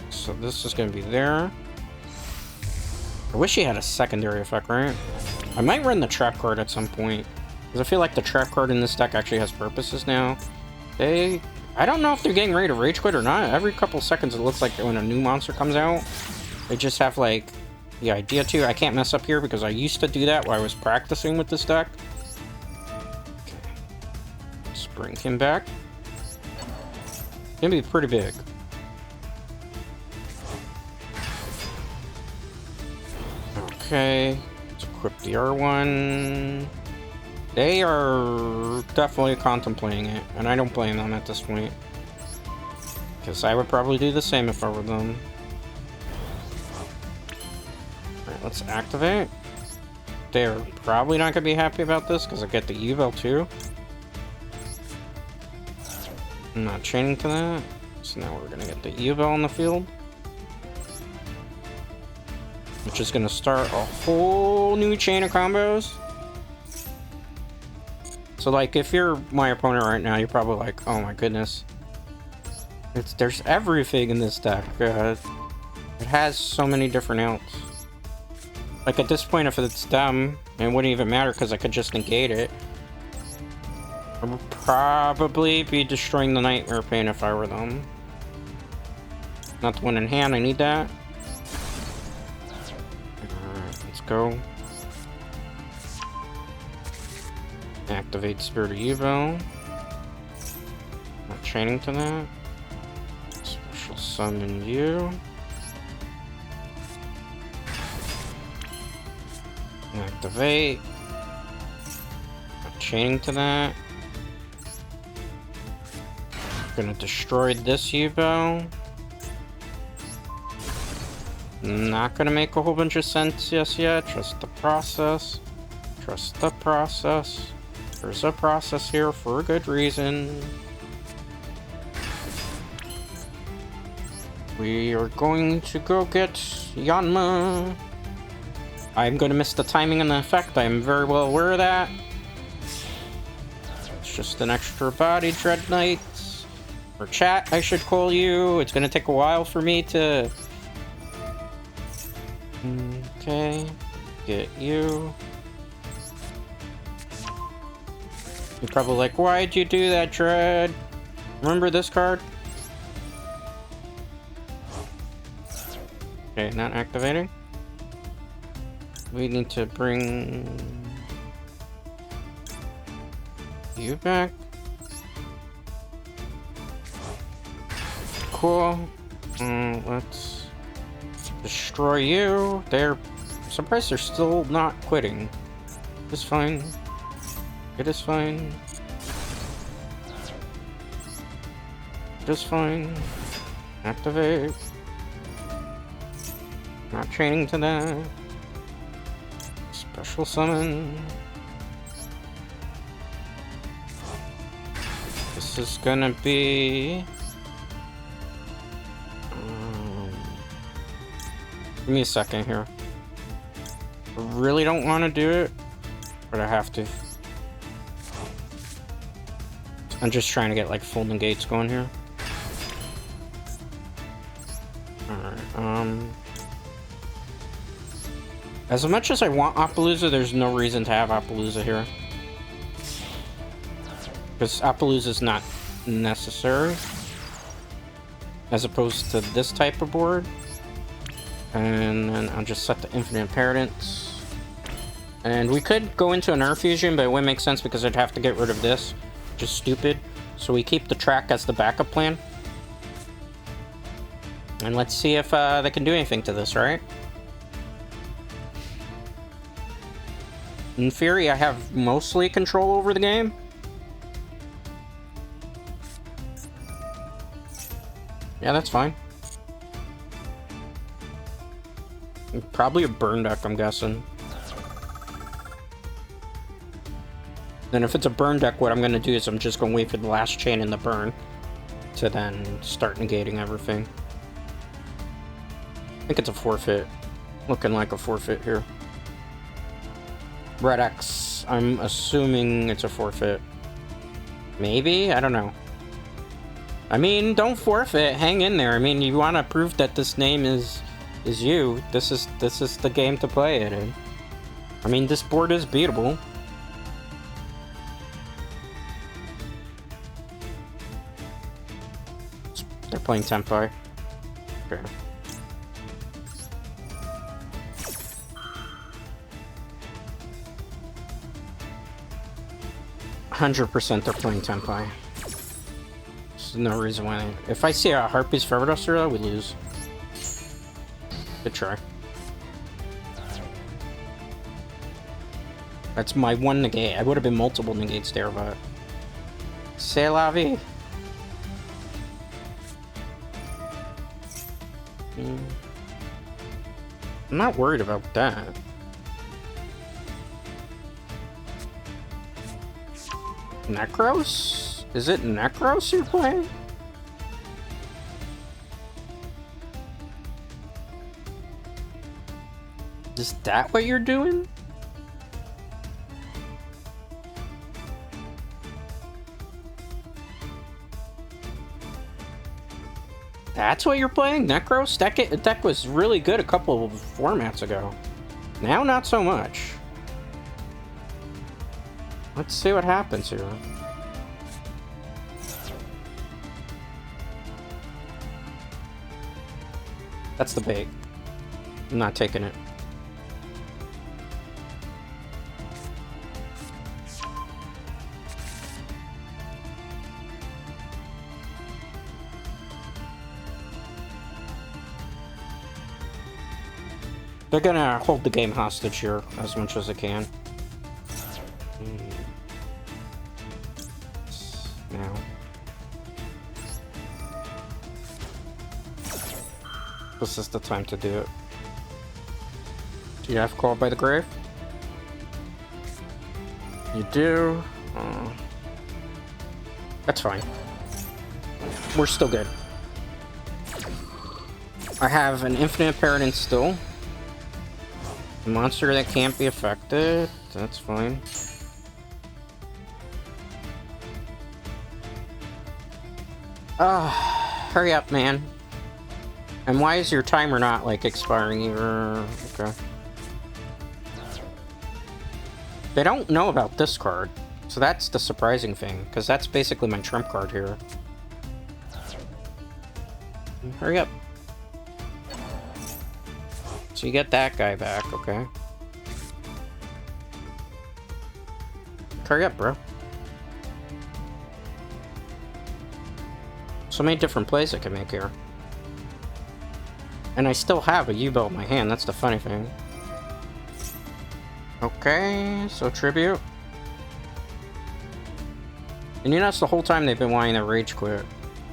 So this is going to be there. I wish he had a secondary effect, right? I might run the trap card at some point, because I feel like the trap card in this deck actually has purposes now. I don't know if they're getting ready to rage quit or not. Every couple seconds it looks like when a new monster comes out, they just have like the idea to. I can't mess up here because I used to do that while I was practicing with this deck. Okay. Let's bring him back. Gonna be pretty big. Okay, let's equip the R1. They are definitely contemplating it, and I don't blame them at this point. Because I would probably do the same if I were them. Alright, let's activate. They're probably not going to be happy about this, because I get the Yubel too. I'm not chaining to that. So now we're going to get the Yubel on the field. Which is going to start a whole new chain of combos. So, like, if you're my opponent right now, you're probably like, oh my goodness. There's everything in this deck. It has so many different outs. Like, at this point, if it's them, it wouldn't even matter because I could just negate it. I would probably be destroying the Nightmare Pain if I were them. Not the one in hand, I need that. Alright, let's go. Activate Spirit of Yubel. Not chaining to that. Special summon you. Activate. Not chaining to that. Gonna destroy this Yubel. Not gonna make a whole bunch of sense just yet. Trust the process. Trust the process. There's a process here for a good reason. We are going to go get Yanma. I'm going to miss the timing and the effect. I'm very well aware of that. It's just an extra body, Dread Knights. Or chat, I should call you. It's going to take a while for me to... Okay. Get you. You're probably like, why'd you do that, Dread? Remember this card? Okay, not activating. We need to bring you back. Cool. Let's destroy you. I'm surprised they're still not quitting. It's fine. It is fine. It is fine. Activate. Not chaining to that. Special summon. This is gonna be... give me a second here. I really don't want to do it, but I have to. I'm just trying to get like full negates going here. Alright, as much as I want Appaloosa, there's no reason to have Appaloosa here. Because Appaloosa is not necessary. As opposed to this type of board. And then I'll just set the Infinite Inheritance. And we could go into an Earth Fusion, but it wouldn't make sense because I'd have to get rid of this. Just stupid. So we keep the track as the backup plan. And let's see if they can do anything to this, right? In theory, I have mostly control over the game. Yeah, that's fine. Probably a burn deck, I'm guessing. Then if it's a burn deck, what I'm going to do is I'm just going to wait for the last chain in the burn to then start negating everything. I think it's a forfeit. Looking like a forfeit here. Red X, I'm assuming it's a forfeit. Maybe? I don't know. I mean, don't forfeit. Hang in there. I mean, you want to prove that this name is you. This is the game to play it in. I mean, this board is beatable. They're playing Tempai. Okay. 100% they're playing Tempai. There's no reason why. If I see a Harpy's Forever Duster, we lose. Good try. That's my one negate. I would have been multiple negates there, but... C'est la vie. I'm not worried about that. Necros? Is it Necros you're playing? Is that what you're doing? That's what you're playing? Necros? That deck was really good a couple of formats ago. Now, not so much. Let's see what happens here. That's the bait. I'm not taking it. They're gonna hold the game hostage here as much as they can. Now. This is the time to do it. Do you have Called by the Grave? You do. That's fine. We're still good. I have an Infinite Paradise still. A monster that can't be affected. That's fine. Hurry up, man. And why is your timer not, like, expiring either? Okay. They don't know about this card. So that's the surprising thing, because that's basically my trump card here. Hurry up. So you get that guy back, okay. Hurry up, bro. So many different plays I can make here. And I still have a Yubel in my hand, that's the funny thing. Okay, so tribute. And you notice the whole time they've been wanting to rage quit.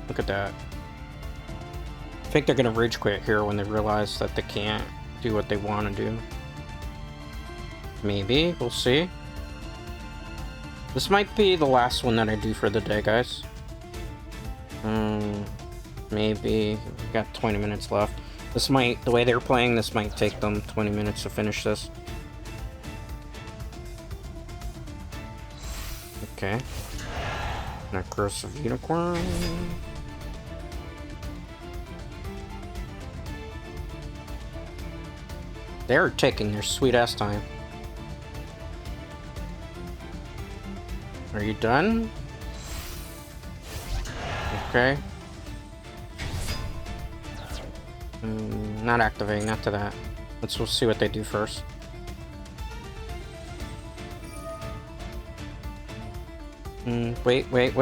Look at that. I think they're gonna rage quit here when they realize that they can't do what they want to do. Maybe, we'll see. This might be the last one that I do for the day, guys. Maybe. We've got 20 minutes left. This might, the way they're playing, this might take them 20 minutes to finish this. Okay. Necros Unicorn. They're taking their sweet ass time. Are you done? Okay. Not activating, not to that. We'll see what they do first. Wait. Wait.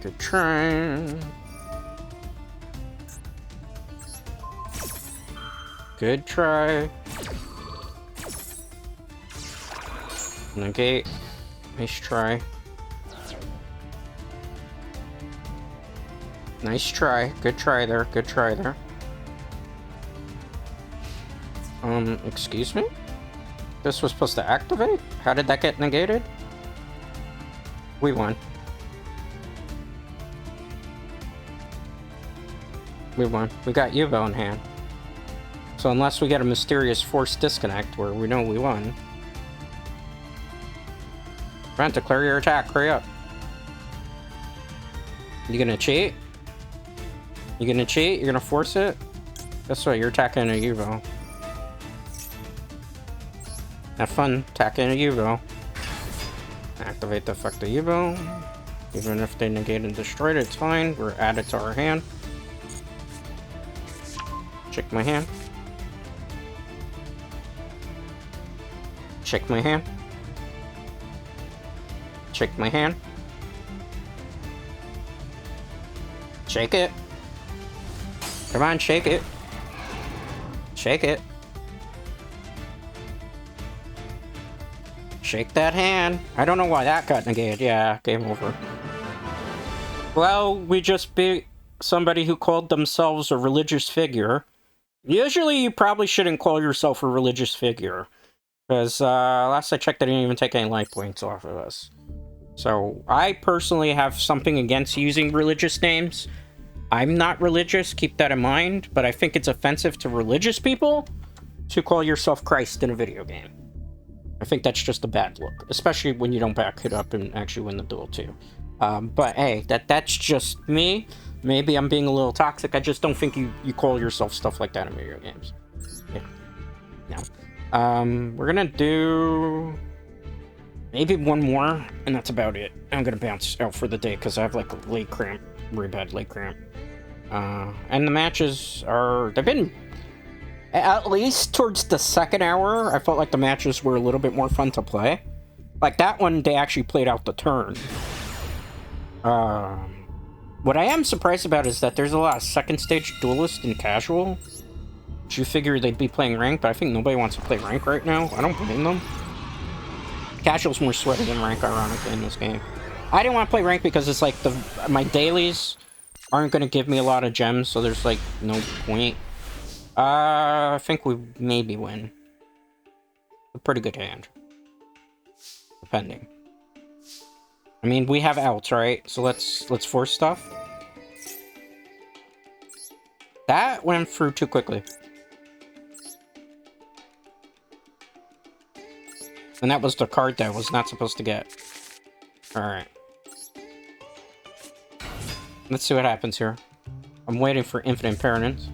Good try. Good try. Negate. Nice try. Nice try. Good try there. Good try there. Excuse me? This was supposed to activate? How did that get negated? We won. We won. We got Yubel in hand. So unless we get a mysterious force disconnect where we know we won. Brent, declare your attack. Hurry up. You gonna cheat? You gonna cheat? You're gonna force it? That's right, you're attacking a Yubel. Have fun attacking a Yubel. Activate the effect of Yubel. Even if they negate and destroyed it, it's fine. We're added to our hand. Check my hand. Check my hand. Check my hand. Shake it. Come on, shake it. Shake it. Shake that hand. I don't know why that got negated. Yeah, game over. Well, we just beat somebody who called themselves a religious figure. Usually, you probably shouldn't call yourself a religious figure. Because last I checked, they didn't even take any life points off of us. So, I personally have something against using religious names. I'm not religious, keep that in mind, but I think it's offensive to religious people to call yourself Christ in a video game. I think that's just a bad look, especially when you don't back it up and actually win the duel too. But hey, that's just me. Maybe I'm being a little toxic. I just don't think you call yourself stuff like that in video games. Yeah. No. We're gonna do maybe one more, and that's about it. I'm gonna bounce out for the day because I have like a leg cramp, really bad leg cramp. And the matches they've been, at least towards the second hour, I felt like the matches were a little bit more fun to play. Like that one, they actually played out the turn. What I am surprised about is that there's a lot of second stage duelists in casual. You figure they'd be playing rank, but I think nobody wants to play rank right now. I don't blame them. Casual's more sweaty than rank, ironically, in this game. I didn't want to play rank because it's like my dailies aren't going to give me a lot of gems, so there's like no point. I think we maybe win. A pretty good hand. Depending. I mean, we have outs, right? So let's force stuff. That went through too quickly. And that was the card that I was not supposed to get. Alright. Let's see what happens here. I'm waiting for infinite impermanence.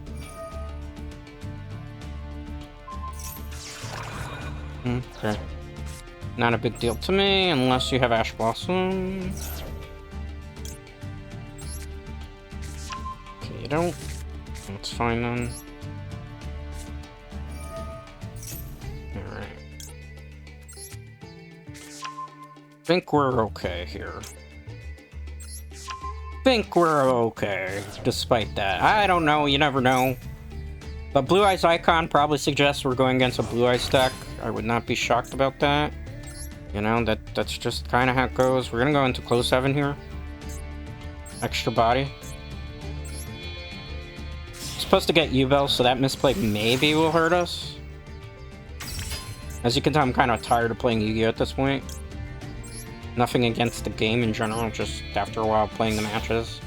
Okay. Not a big deal to me, unless you have Ash Blossom. Okay, you don't. That's fine then. Alright. Think we're okay here. Think we're okay, despite that. I don't know, you never know. But Blue Eyes icon probably suggests we're going against a Blue Eyes deck. I would not be shocked about that. You know, that's just kind of how it goes. We're gonna go into close 7 here. Extra body. Supposed to get Yubel, so that misplay maybe will hurt us. As you can tell, I'm kind of tired of playing Yu-Gi-Oh! At this point. Nothing against the game in general, just after a while playing the matches.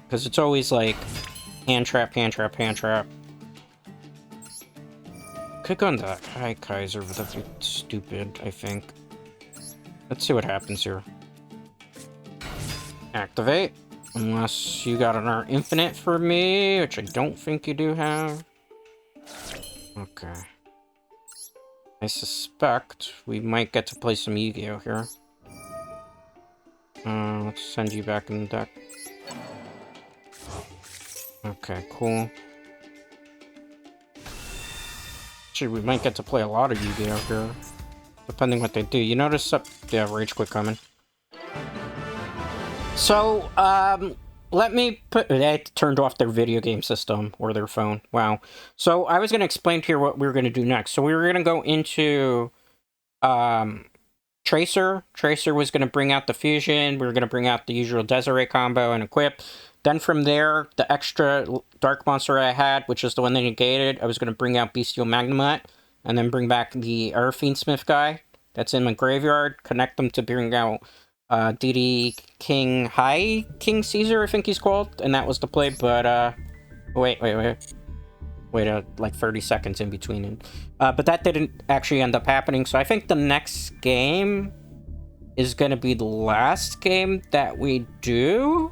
Because it's always like hand trap, hand trap, hand trap. Could go into High Kaiser, but that'd be stupid, I think. Let's see what happens here. Activate. Unless you got another infinite for me, which I don't think you do have. Okay. I suspect we might get to play some Yu-Gi-Oh! Here. Let's send you back in the deck. Okay, cool. Actually, we might get to play a lot of Yu-Gi-Oh! Here. Depending what they do. You notice yeah, Rage Quit coming. So, let me put... They turned off their video game system, or their phone. Wow. So, I was going to explain here what we were going to do next. So, we were going to go into, Tracer. Tracer was going to bring out the fusion. We were going to bring out the usual Desiree combo and equip. Then from there, the extra Dark Monster I had, which is the one they negated, I was going to bring out Bestial Magnemite, and then bring back the Fiendsmith guy that's in my graveyard, connect them to bring out DD King High King Caesar, I think he's called, and that was the play, but, wait, like 30 seconds in between it. But that didn't actually end up happening, so I think the next game is going to be the last game that we do,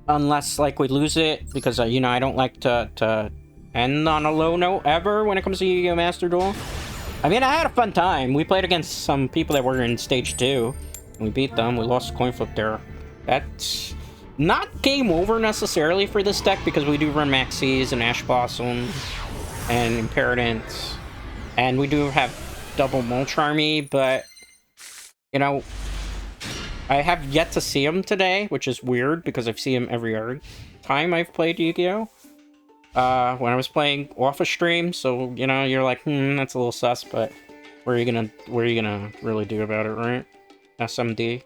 unless, like, we lose it, because, you know, I don't like to end on a low note ever when it comes to Yugioh Master Duel. I mean, I had a fun time. We played against some people that were in Stage 2. We beat them. We lost a coin flip there. That's not game over necessarily for this deck, because we do run Maxis and Ash Blossom and Impertinence. And we do have double Mulch Army, but, you know, I have yet to see him today, which is weird, because I've seen him every other time I've played Yu-Gi-Oh! When I was playing off a stream, so, you know, you're like, that's a little sus, but what are you gonna really do about it, right? SMD.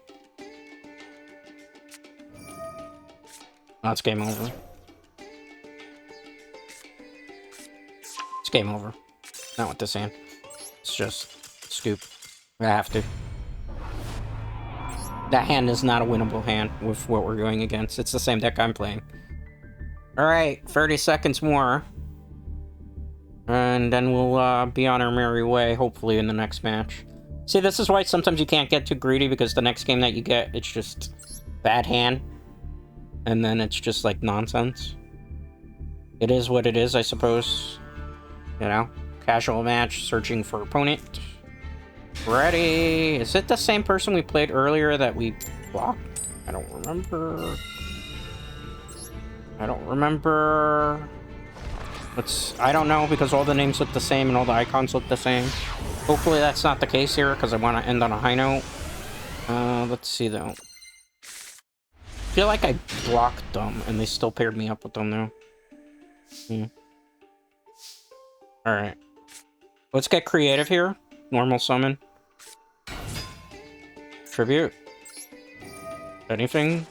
That's game over. It's game over. Not with this hand. It's just scoop. I have to. That hand is not a winnable hand with what we're going against. It's the same deck I'm playing. Alright, 30 seconds more. And then we'll be on our merry way, hopefully, in the next match. See, this is why sometimes you can't get too greedy, because the next game that you get, it's just bad hand. And then it's just, like, nonsense. It is what it is, I suppose. You know? Casual match, searching for opponent. Ready! Is it the same person we played earlier that we blocked? I don't remember. I don't remember. I don't know, because all the names look the same and all the icons look the same. Hopefully that's not the case here, because I want to end on a high note. Let's see, though. I feel like I blocked them, and they still paired me up with them, though. Alright. Let's get creative here. Normal summon. Tribute. Anything?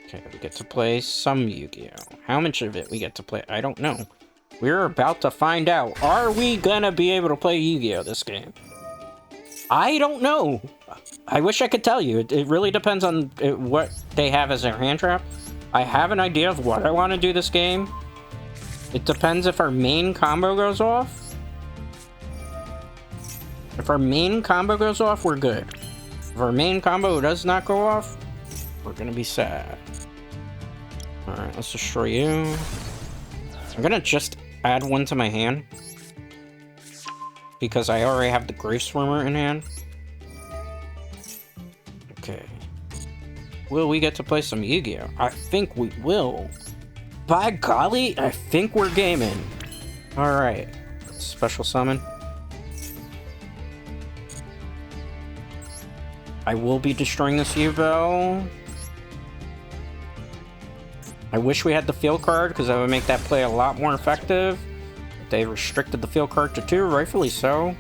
Okay, we get to play some Yu-Gi-Oh! How much of it we get to play? I don't know. We're about to find out. Are we gonna be able to play Yu-Gi-Oh! This game? I don't know. I wish I could tell you. It really depends on what they have as their hand trap. I have an idea of what I want to do this game. It depends if our main combo goes off. If our main combo goes off, we're good. If our main combo does not go off, we're gonna be sad. Alright, let's destroy you. I'm gonna just add one to my hand, because I already have the Grave Swimmer in hand. Okay. Will we get to play some Yu-Gi-Oh? I think we will. By golly, I think we're gaming. Alright. Special summon. I will be destroying this Yubel. I wish we had the field card, because that would make that play a lot more effective. They restricted the field card to 2, rightfully so.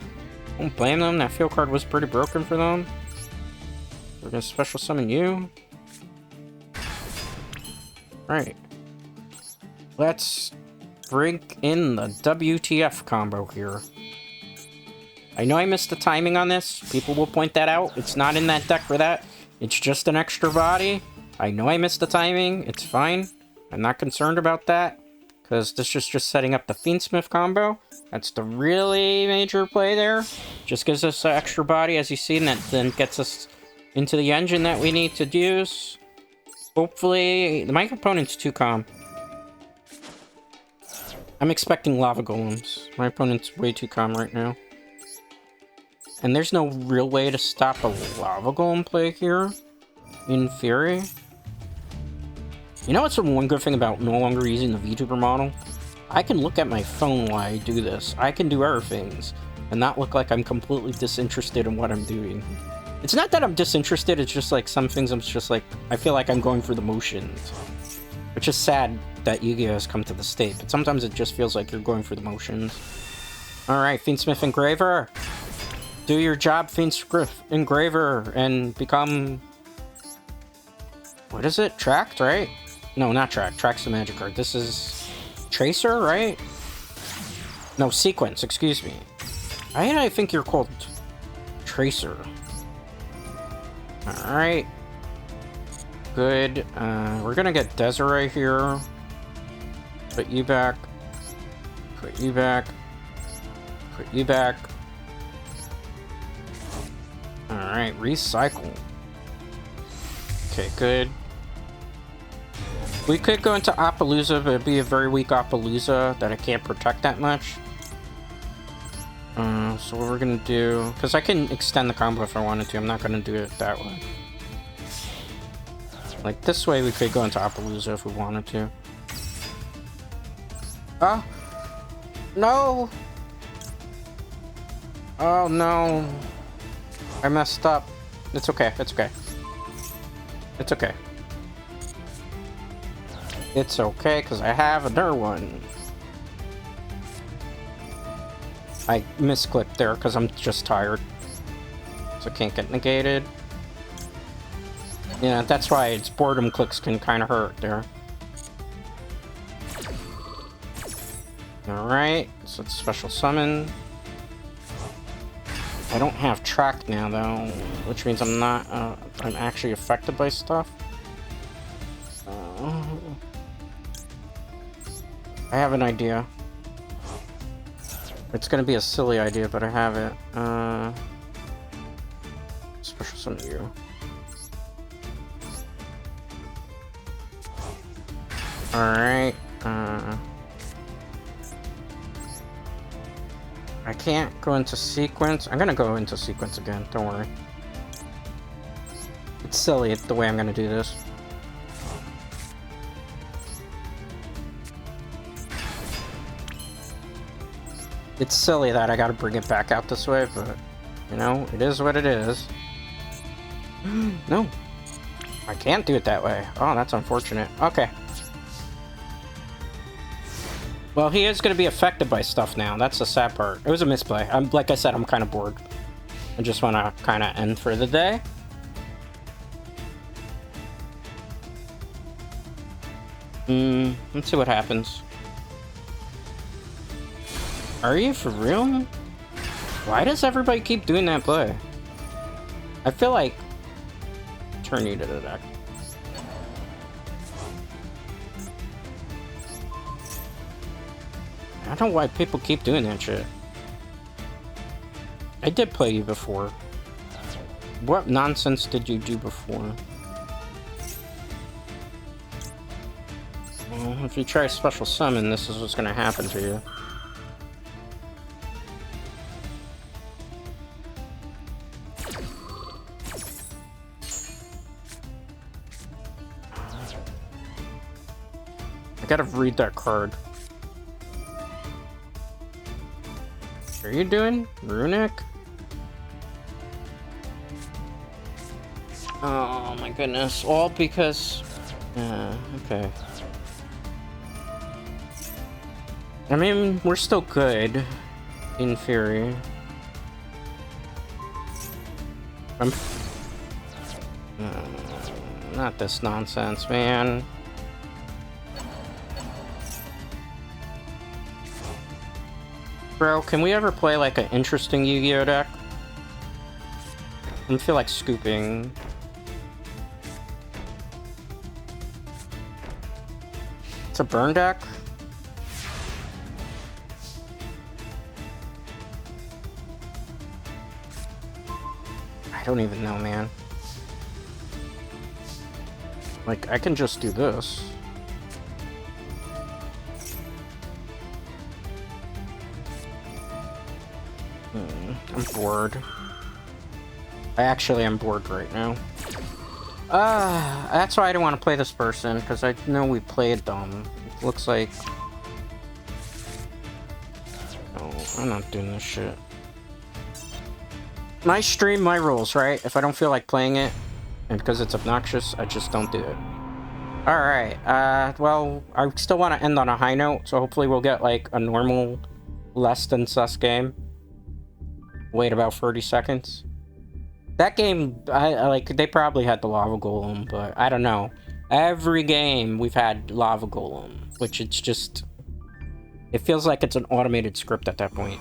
Don't blame them, that field card was pretty broken for them. We're gonna special summon you. Alright. Let's bring in the WTF combo here. I know I missed the timing on this. People will point that out. It's not in that deck for that. It's just an extra body. I know I missed the timing. It's fine. I'm not concerned about that, because this is just setting up the Fiendsmith combo. That's the really major play there. Just gives us an extra body, as you see, and that then gets us into the engine that we need to use. Hopefully, my opponent's too calm. I'm expecting lava golems. My opponent's way too calm right now. And there's no real way to stop a lava golem play here, in theory. You know what's the one good thing about no longer using the VTuber model? I can look at my phone while I do this. I can do other things and not look like I'm completely disinterested in what I'm doing. It's not that I'm disinterested, it's just like some things I'm just like, I feel like I'm going through the motions. Which is sad that Yu-Gi-Oh! Has come to the state, but sometimes it just feels like you're going through the motions. Alright, Fiendsmith Engraver. Do your job, Fiendsmith Engraver, and become... What is it? Tracked, right? No, not Tracked. Track's the magic card. This is... Tracer, right? No, Sequence, excuse me. I think you're called... Tracer. Alright. Good. We're gonna get Desiree here. Put you back. Put you back. Put you back. Alright, recycle. Okay, good. We could go into Appaloosa, but it'd be a very weak Appaloosa that I can't protect that much. So what we're gonna do... Because I can extend the combo if I wanted to. I'm not gonna do it that way. Like, this way we could go into Appaloosa if we wanted to. Oh! No! Oh, no. I messed up. It's okay, it's okay. It's okay. It's okay, because I have another one. I misclicked there, because I'm just tired. So I can't get negated. Yeah, that's why its boredom clicks can kind of hurt there. Alright, so it's special summon. I don't have track now, though, which means I'm not, I'm actually affected by stuff. I have an idea. It's gonna be a silly idea, but I have it. Special summon you. Alright, I can't go into sequence. I'm gonna go into sequence again, don't worry. It's silly the way I'm gonna do this. It's silly that I gotta bring it back out this way, but, you know, it is what it is. No. I can't do it that way. Oh, that's unfortunate. Okay. Well, he is going to be affected by stuff now. That's the sad part. It was a misplay. Like I said, I'm kind of bored. I just want to kind of end for the day. Let's see what happens. Are you for real? Why does everybody keep doing that play? I feel like... Turn you to the deck. I don't know why people keep doing that shit. I did play you before. What nonsense did you do before? Well, if you try special summon, this is what's gonna happen to you. I gotta read that card. What are you doing? Runic? Oh my goodness. All because... okay. I mean, we're still good. In theory. Not this nonsense, man. Bro, can we ever play like an interesting Yu-Gi-Oh deck? I feel like scooping. It's a burn deck? I don't even know, man. Like, I can just do this. I'm bored. I actually am bored right now. That's why I don't want to play this person, because I know we played them. It looks like... No, I'm not doing this shit. My stream, my rules, right? If I don't feel like playing it, and because it's obnoxious, I just don't do it. Alright, well, I still want to end on a high note, so hopefully we'll get, like, a normal, less than sus game. Wait about 30 seconds. That game, like, they probably had the Lava Golem, but I don't know. Every game we've had Lava Golem, which it's just... It feels like it's an automated script at that point.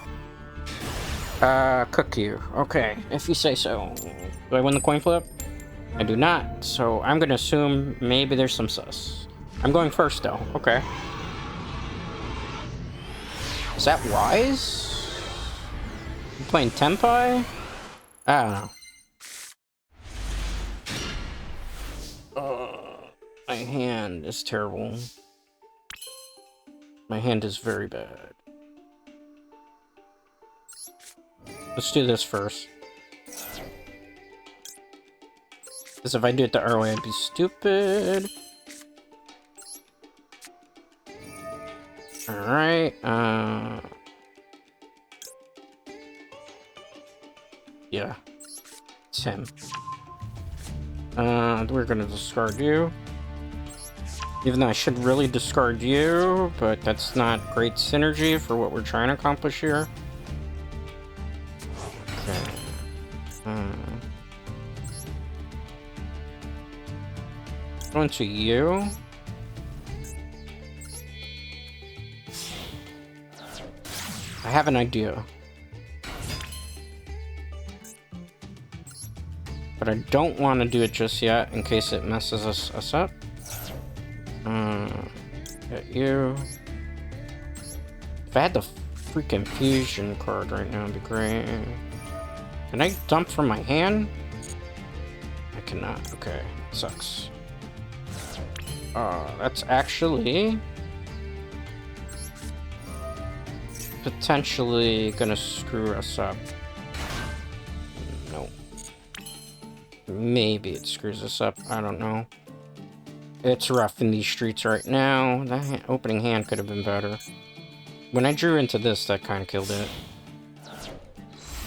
Cook you. Okay, if you say so. Do I win the coin flip? I do not, so I'm gonna assume maybe there's some sus. I'm going first, though. Okay. Is that wise? I'm playing Tenpai? I don't know. My hand is terrible. My hand is very bad. Let's do this first. Because if I do it the early, I'd be stupid. Alright, yeah. It's him. We're gonna discard you. Even though I should really discard you, but that's not great synergy for what we're trying to accomplish here. Okay. Going to you. I have an idea. But I don't want to do it just yet in case it messes us up. Get you. If I had the freaking fusion card right now would be great. Can I dump from my hand? I cannot. Okay, sucks. That's actually potentially gonna screw us up. No. Maybe it screws us up. I don't know. It's rough in these streets right now. That opening hand could have been better. When I drew into this, that kind of killed it.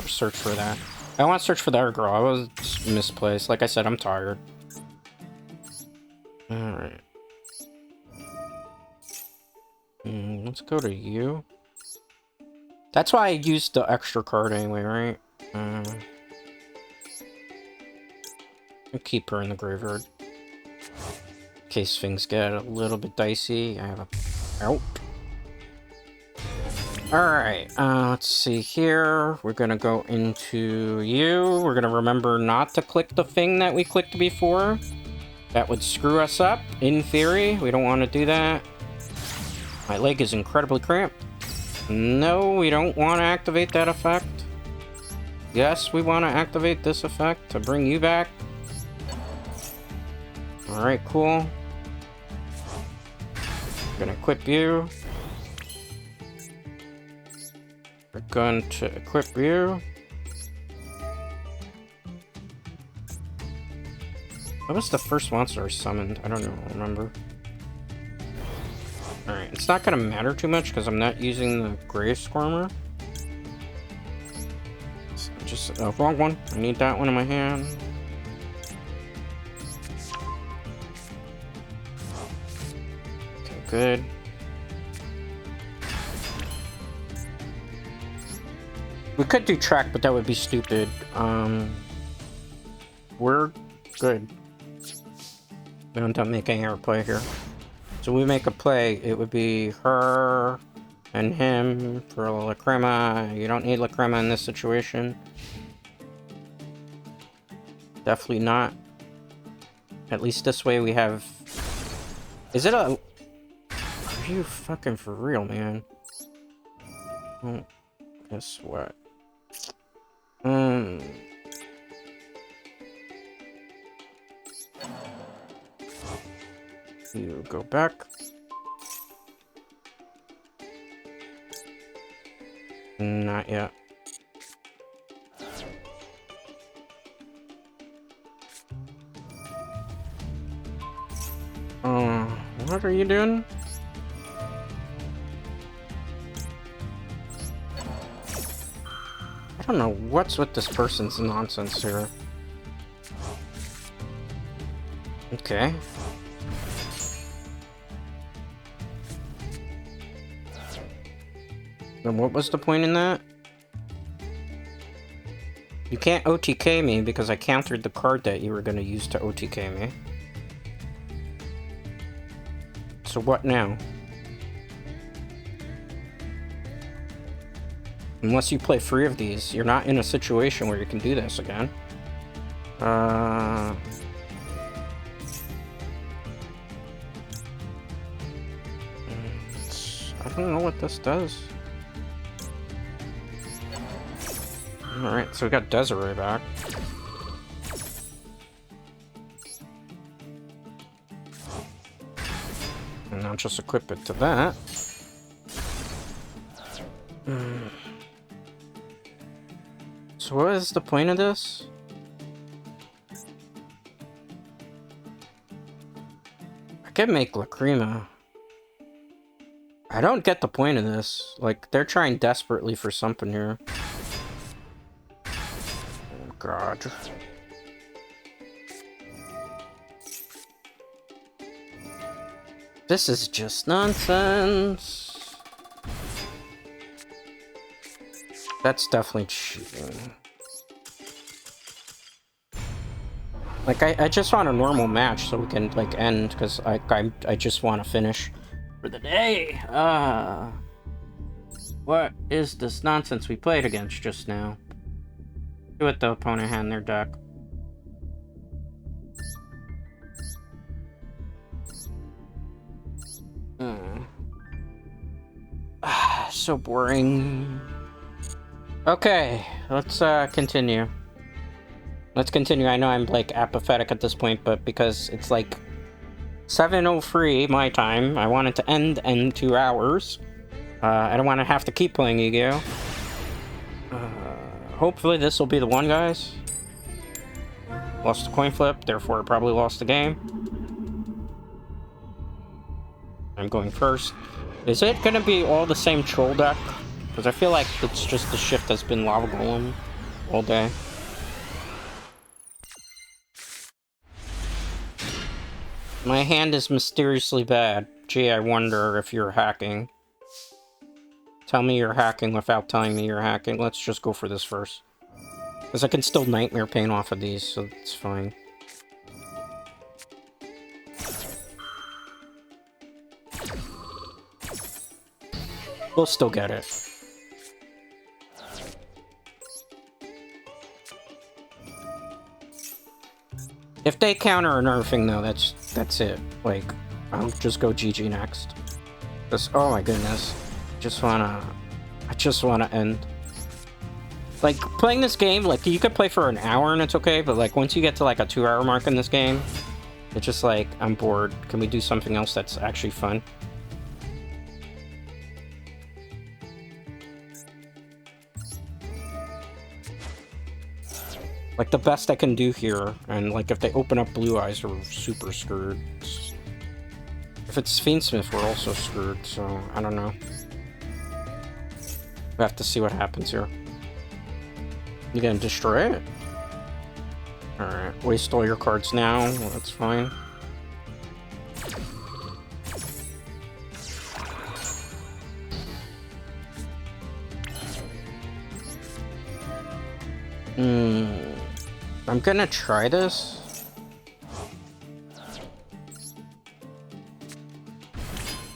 Or search for that. I want to search for the other girl. I was misplaced. Like I said, I'm tired. Alright. Let's go to you. That's why I used the extra card anyway, right? I'll keep her in the graveyard. In case things get a little bit dicey. I have a... Out. Alright, let's see here. We're gonna go into you. We're gonna remember not to click the thing that we clicked before. That would screw us up, in theory. We don't want to do that. My leg is incredibly cramped. No, we don't want to activate that effect. Yes, we want to activate this effect to bring you back. Alright, cool. Gonna equip you. We're going to equip you. What was the first monster I summoned? I don't remember. Alright, it's not gonna matter too much because I'm not using the Grave Squirmer. So just wrong one. I need that one in my hand. Okay, good. We could do track, but that would be stupid. We're good. We don't make any other play here. So we make a play, it would be her and him for Lacrima. You don't need Lacrima in this situation. Definitely not. At least this way we have... Is it a... Are you fucking for real, man? Oh, guess what? You go back. Not yet. What are you doing? I don't know what's with this person's nonsense here. Okay. Then what was the point in that? You can't OTK me because I countered the card that you were going to use to OTK me. So what now? Unless you play 3 of these, you're not in a situation where you can do this again. I don't know what this does. Alright, so we got Desiree back. And now just equip it to that. So what is the point of this? I could make Lacrima. I don't get the point of this. Like, they're trying desperately for something here. Oh, God. This is just nonsense. That's definitely cheating. Like, I just want a normal match so we can, like, end, because I just want to finish for the day. What is this nonsense we played against just now? See what the opponent had in their deck. So boring. Okay, let's continue. Let's continue. I know I'm like apathetic at this point, but because it's like 7:03 my time, I want it to end in 2 hours. I don't want to have to keep playing Yu-Gi-Oh! Hopefully this will be the one, guys. Lost the coin flip, therefore I probably lost the game. I'm going first. Is it gonna be all the same troll deck? Because I feel like it's just the shift has been Lava Golem all day. My hand is mysteriously bad. Gee, I wonder if you're hacking. Tell me you're hacking without telling me you're hacking. Let's just go for this first. Because I can still Nightmare Paint off of these, so it's fine. We'll still get it. If they counter an nerfing, though, that's it. Like, I'll just go GG next. Oh my goodness. I just wanna end. Like, playing this game, like, you could play for an hour and it's okay, but like, once you get to like a 2-hour mark in this game, it's just like, I'm bored. Can we do something else that's actually fun? Like, the best I can do here, and like, if they open up Blue Eyes, we're super screwed. If it's Fiendsmith, we're also screwed, so I don't know. We have to see what happens here. You gonna destroy it? Alright, waste all your cards now, well, that's fine. I'm gonna try this.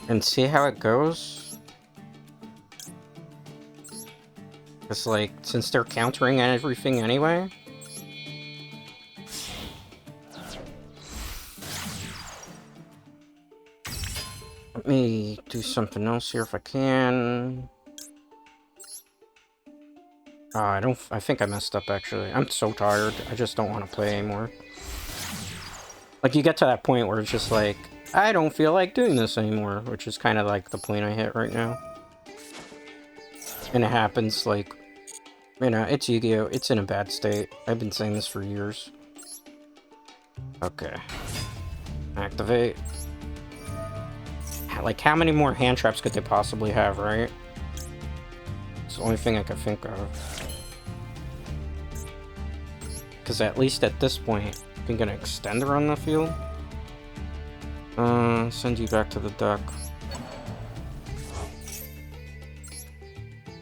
And see how it goes. It's like, since they're countering everything anyway. Let me do something else here if I can. I think I messed up, actually. I'm so tired. I just don't want to play anymore. Like, you get to that point where it's just like, I don't feel like doing this anymore, which is kind of like the point I hit right now. And it happens, like, you know, it's Yu-Gi-Oh! It's in a bad state. I've been saying this for years. Okay. Activate. Like, how many more hand traps could they possibly have, right? It's the only thing I can think of. Because at least at this point, you can get an extender on the field. Send you back to the deck.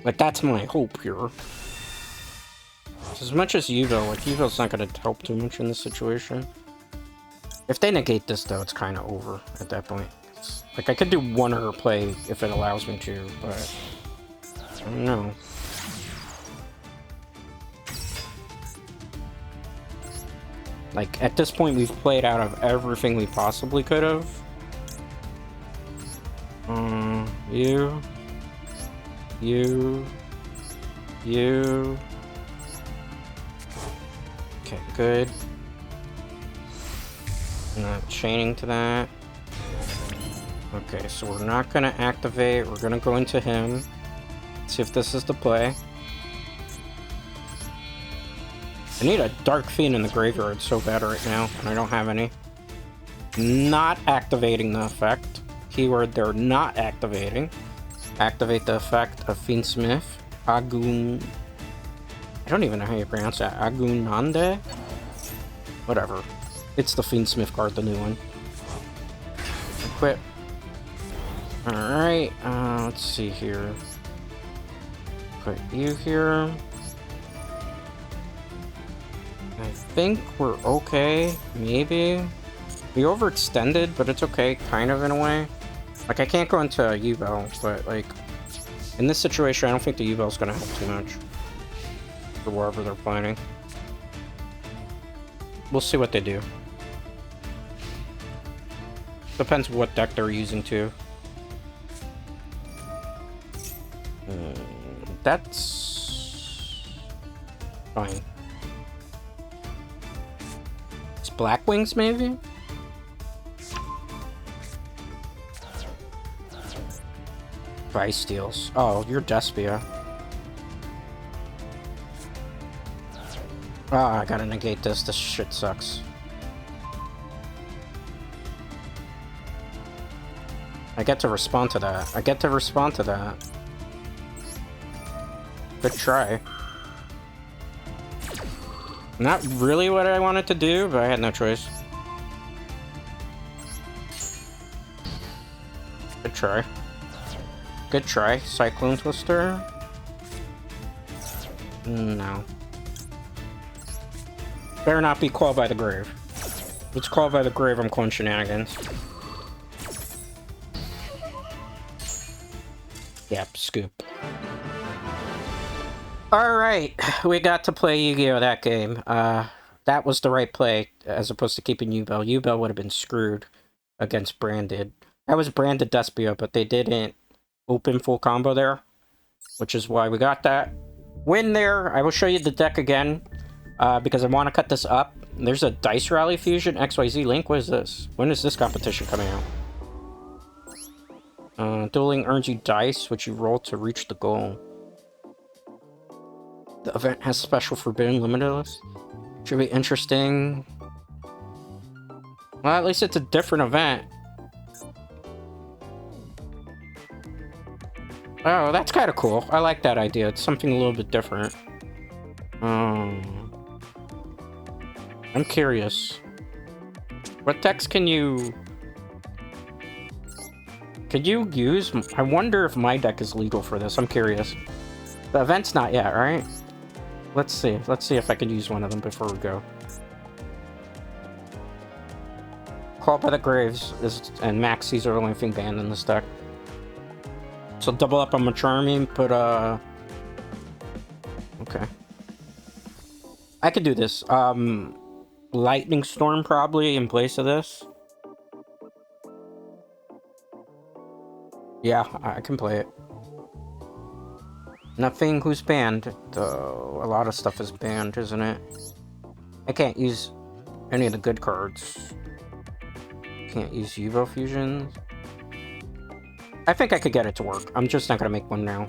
Like, that's my hope here. As much as Yubel, like, Yubel's not going to help too much in this situation. If they negate this, though, it's kind of over at that point. Like, I could do one or play if it allows me to, but I don't know. Like, at this point, we've played out of everything we possibly could have. You. Okay, good. Not chaining to that. Okay, so we're not gonna activate. We're gonna go into him. See if this is the play. I need a Dark Fiend in the graveyard so bad right now, and I don't have any. Not activating the effect. Keyword, they're not activating. Activate the effect of Fiendsmith. Agun... I don't even know how you pronounce that. Agunande? Whatever. It's the Fiendsmith card, the new one. Equip. Alright, let's see here. Put you here. I think we're okay, maybe. We overextended, but it's okay, kind of, in a way. Like, I can't go into Yubel, but, like, in this situation, I don't think the Yubel's gonna help too much. For wherever they're planning. We'll see what they do. Depends what deck they're using, too. That's fine. It's Black Wings, maybe? Vice Steals. Oh, you're Despia. Oh, I gotta negate this. This shit sucks. I get to respond to that. I get to respond to that. Good try. Not really what I wanted to do, but I had no choice. Good try. Good try. Cyclone Twister? No. Better not be called by the grave. If it's called by the grave, I'm calling shenanigans. Yep, scoop. Alright, we got to play Yu-Gi-Oh! That game. That was the right play, as opposed to keeping Yubel. Yubel would have been screwed against Branded. That was Branded Despia, but they didn't open full combo there, which is why we got that win there. I will show you the deck again, because I want to cut this up. There's a Dice Rally Fusion XYZ Link. What is this? When is this competition coming out? Dueling earns you dice, which you roll to reach the goal. The event has special forbidden limitless. Should be interesting. Well, at least it's a different event. Oh, that's kind of cool. I like that idea. It's something a little bit different. I'm curious. What decks can you use? I wonder if my deck is legal for this. I'm curious. The event's not yet, right? Let's see. Let's see if I can use one of them before we go. Call by the Graves and Maxis are the only thing banned in this deck. So double up on my Charming, put okay. I could do this. Lightning Storm probably in place of this. Yeah, I can play it. Nothing who's banned, though. A lot of stuff is banned, isn't it? I can't use any of the good cards. Can't use Yubel Fusions. I think I could get it to work. I'm just not gonna make one now.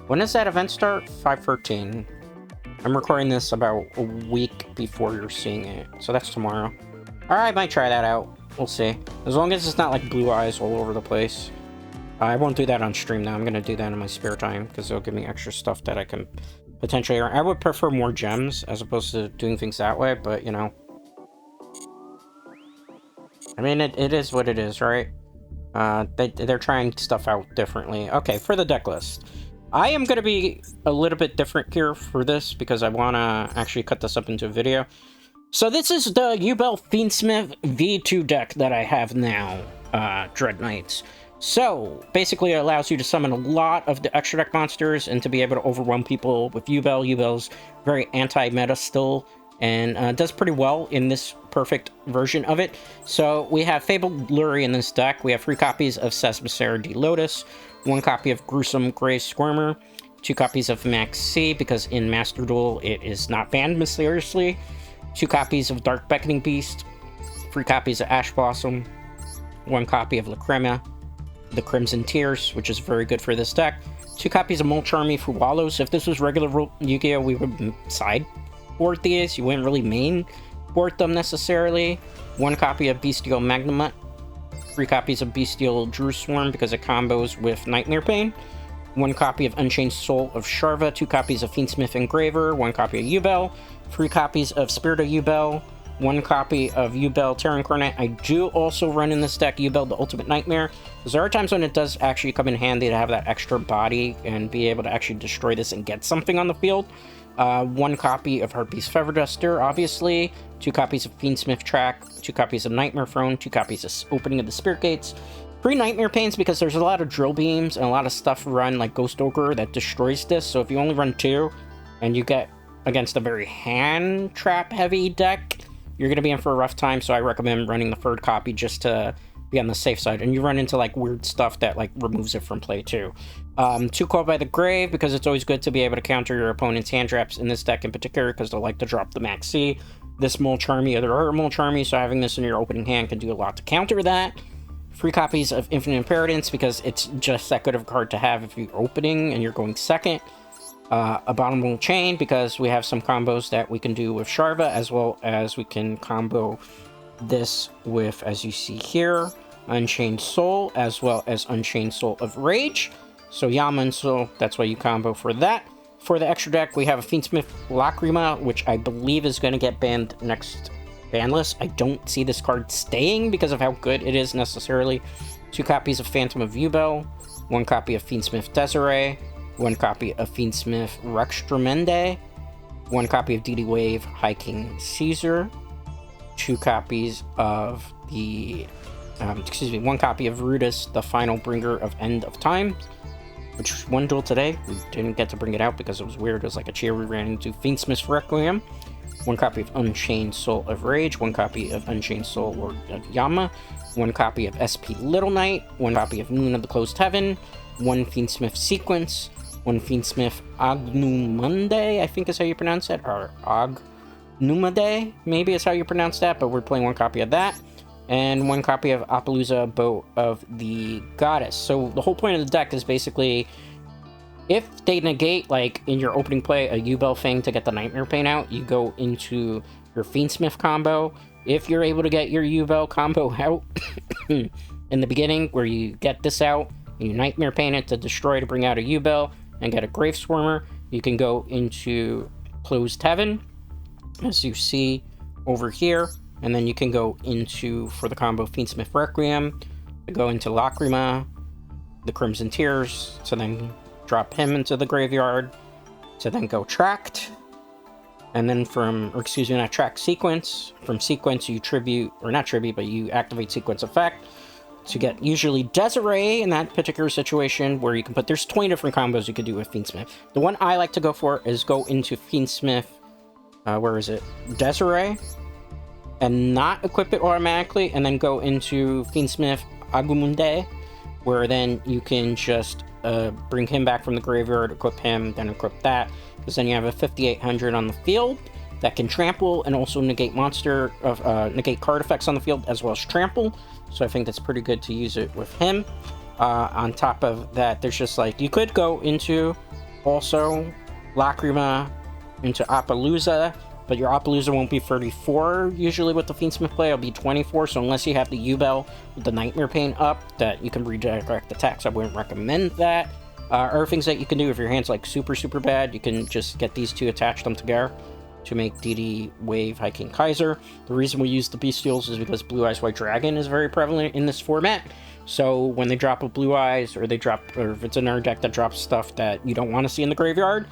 When does that event start? 5/13. I'm recording this about a week before you're seeing it, so that's tomorrow. Alright, I might try that out. We'll see. As long as it's not like blue eyes all over the place. I won't do that on stream now. I'm gonna do that in my spare time, because it'll give me extra stuff that I can potentially earn. I would prefer more gems, as opposed to doing things that way, but, you know. I mean, it is what it is, right? They're trying stuff out differently. Okay, for the deck list. I am going to be a little bit different here for this, because I want to actually cut this up into a video. So this is the Yubel Fiendsmith V2 deck that I have now, Dread Knights. So, basically it allows you to summon a lot of the extra deck monsters and to be able to overwhelm people with Yubel. Yubel's very anti-meta still, and does pretty well in this perfect version of it. So we have Fabled Lurie in this deck. We have 3 copies of Sesmacera D Lotus, 1 copy of Gruesome Grey Squirmer, 2 copies of Max C, because in Master Duel it is not banned mysteriously, 2 copies of Dark Beckoning Beast, 3 copies of Ash Blossom, 1 copy of Lacrema, the Crimson Tears, which is very good for this deck, 2 copies of Molcharmy Fuwalos. If this was regular Yu-Gi-Oh, we would sideboard these. You wouldn't really main board them necessarily. 1 copy of Bestial Magnamut, 3 copies of Bestial Drew Swarm because it combos with Nightmare Pain, 1 copy of Unchained Soul of Sharva, 2 copies of Fiendsmith Engraver, 1 copy of Yubel, 3 copies of Spirit of Yubel, 1 copy of Yubel Terra Incarnate. I do also run in this deck Yubel the Ultimate Nightmare, because there are times when it does actually come in handy to have that extra body and be able to actually destroy this and get something on the field. 1 copy of Harpies Feather Duster, obviously, 2 copies of Fiendsmith Track, 2 copies of Nightmare Throne, 2 copies of Opening of the Spirit Gates, 3 Nightmare Pains, because there's a lot of Drill Beams and a lot of stuff run like Ghost Ogre that destroys this, so if you only run 2 and you get against a very hand trap heavy deck, you're going to be in for a rough time, so I recommend running the 3rd copy just to be on the safe side, and you run into like weird stuff that like removes it from play too. 2 Called by the Grave, because it's always good to be able to counter your opponent's hand traps in this deck in particular, because they like to drop the Max C. This Mulcharmy, there are Mulcharmy, so having this in your opening hand can do a lot to counter that. 3 copies of Infinite Imperitance, because it's just that good of a card to have if you're opening and you're going second. Abominable Chain, because we have some combos that we can do with Sharva, as well as we can combo this with, as you see here, Unchained Soul, as well as Unchained Soul of Rage. So Yama and Soul, that's why you combo for that. For the extra deck, we have a Fiendsmith Lacrima, which I believe is going to get banned next ban list. I don't see this card staying because of how good it is necessarily. 2 copies of Phantom of Yubel, 1 copy of Fiendsmith Desiree, 1 copy of Fiendsmith Rextramende, 1 copy of DD Wave High King Caesar, 2 copies of the, 1 copy of Rudis, the Final Bringer of End of Time, which was 1 duel today. We didn't get to bring it out because it was weird. It was like a chair we ran into. Fiendsmith Requiem, 1 copy of Unchained Soul of Rage, 1 copy of Unchained Soul of Yama, 1 copy of SP Little Knight, 1 copy of Moon of the Closed Heaven, 1 Fiendsmith Sequence, 1 Fiendsmith Agnumande, I think is how you pronounce it, or Agnumade, maybe is how you pronounce that, but we're playing 1 copy of that, and 1 copy of Appaloosa, Boat of the Goddess. So the whole point of the deck is basically, if they negate, like, in your opening play, a Yubel Fang to get the Nightmare Pain out, you go into your Fiendsmith combo. If you're able to get your Yubel combo out in the beginning, where you get this out, and you Nightmare Pain it to destroy to bring out a Yubel, and get a Grave Swarmer, you can go into Closed Heaven, as you see over here, and then you can go into, for the combo, Fiendsmith Requiem, go into Lacrima, the Crimson Tears, to then drop him into the graveyard, to then go Tract, and then not Tract, Sequence. From Sequence, you tribute, or not tribute, but you activate Sequence Effect, to get usually Desiree in that particular situation, where you can put, there's 20 different combos you could do with Fiendsmith. The one I like to go for is go into Fiendsmith, where is it? Desiree, and not equip it automatically, and then go into Fiendsmith Agumunde, where then you can just bring him back from the graveyard, equip him, then equip that, because then you have a 5800 on the field that can trample and also negate negate card effects on the field, as well as trample. So I think that's pretty good to use it with him. On top of that, there's just like, you could go into also Lacrima into Appaloosa, but your Appaloosa won't be 34 usually with the Fiendsmith play, it'll be 24, so unless you have the Yubel with the Nightmare Pain up, that you can redirect attacks, I wouldn't recommend that. Other things that you can do if your hand's like super bad, you can just get these 2, attach them together to make DD Wave High King Kaiser. The reason we use the Bestials is because Blue Eyes White Dragon is very prevalent in this format. So when they drop a Blue Eyes, or if it's another deck that drops stuff that you don't want to see in the graveyard,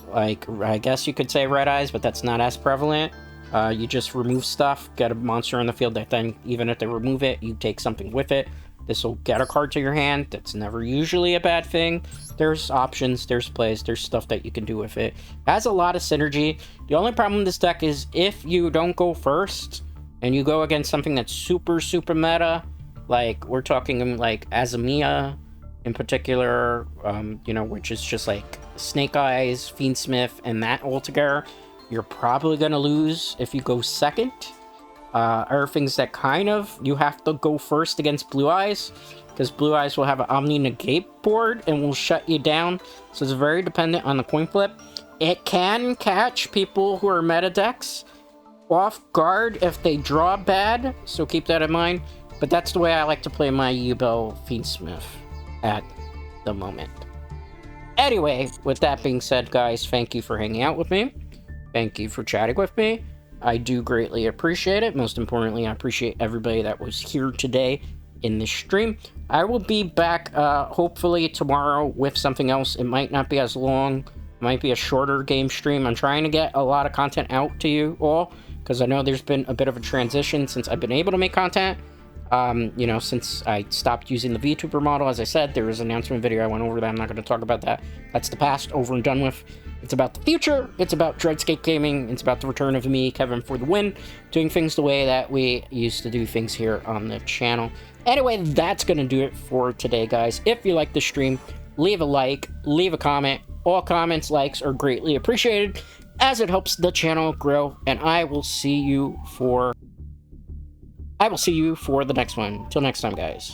like, I guess you could say Red Eyes, but that's not as prevalent. You just remove stuff, get a monster on the field that then, even if they remove it, you take something with it. This will get a card to your hand. That's never usually a bad thing. There's options, there's plays, there's stuff that you can do with it. It has a lot of synergy. The only problem with this deck is if you don't go first, and you go against something that's super meta, like, we're talking like Azamiya in particular, which is just like Snake Eyes, Fiendsmith, and that all together, you're probably going to lose if you go second. Are things that kind of, you have to go first against Blue Eyes, because Blue Eyes will have an Omni Negate board and will shut you down, so it's very dependent on the coin flip. It can catch people who are meta decks off guard if they draw bad, so keep that in mind, but that's the way I like to play my Yubel Fiendsmith at the moment. Anyway, with that being said, guys, thank you for hanging out with me. Thank you for chatting with me. I do greatly appreciate it. Most importantly, I appreciate everybody that was here today in this stream. I will be back hopefully tomorrow with something else. It might not be as long. It might be a shorter game stream. I'm trying to get a lot of content out to you all, because I know there's been a bit of a transition since I've been able to make content. You know, since I stopped using the VTuber model, as I said, there was an announcement video, I went over that, I'm not going to talk about that. That's the past, over and done with. It's about the future, it's about Dreadscape Gaming, it's about the return of me, Kevin for the win, doing things the way that we used to do things here on the channel. Anyway, that's going to do it for today, guys. If you like the stream, leave a like, leave a comment. All comments, likes are greatly appreciated, as it helps the channel grow, and I will see you for the next one. Till next time, guys.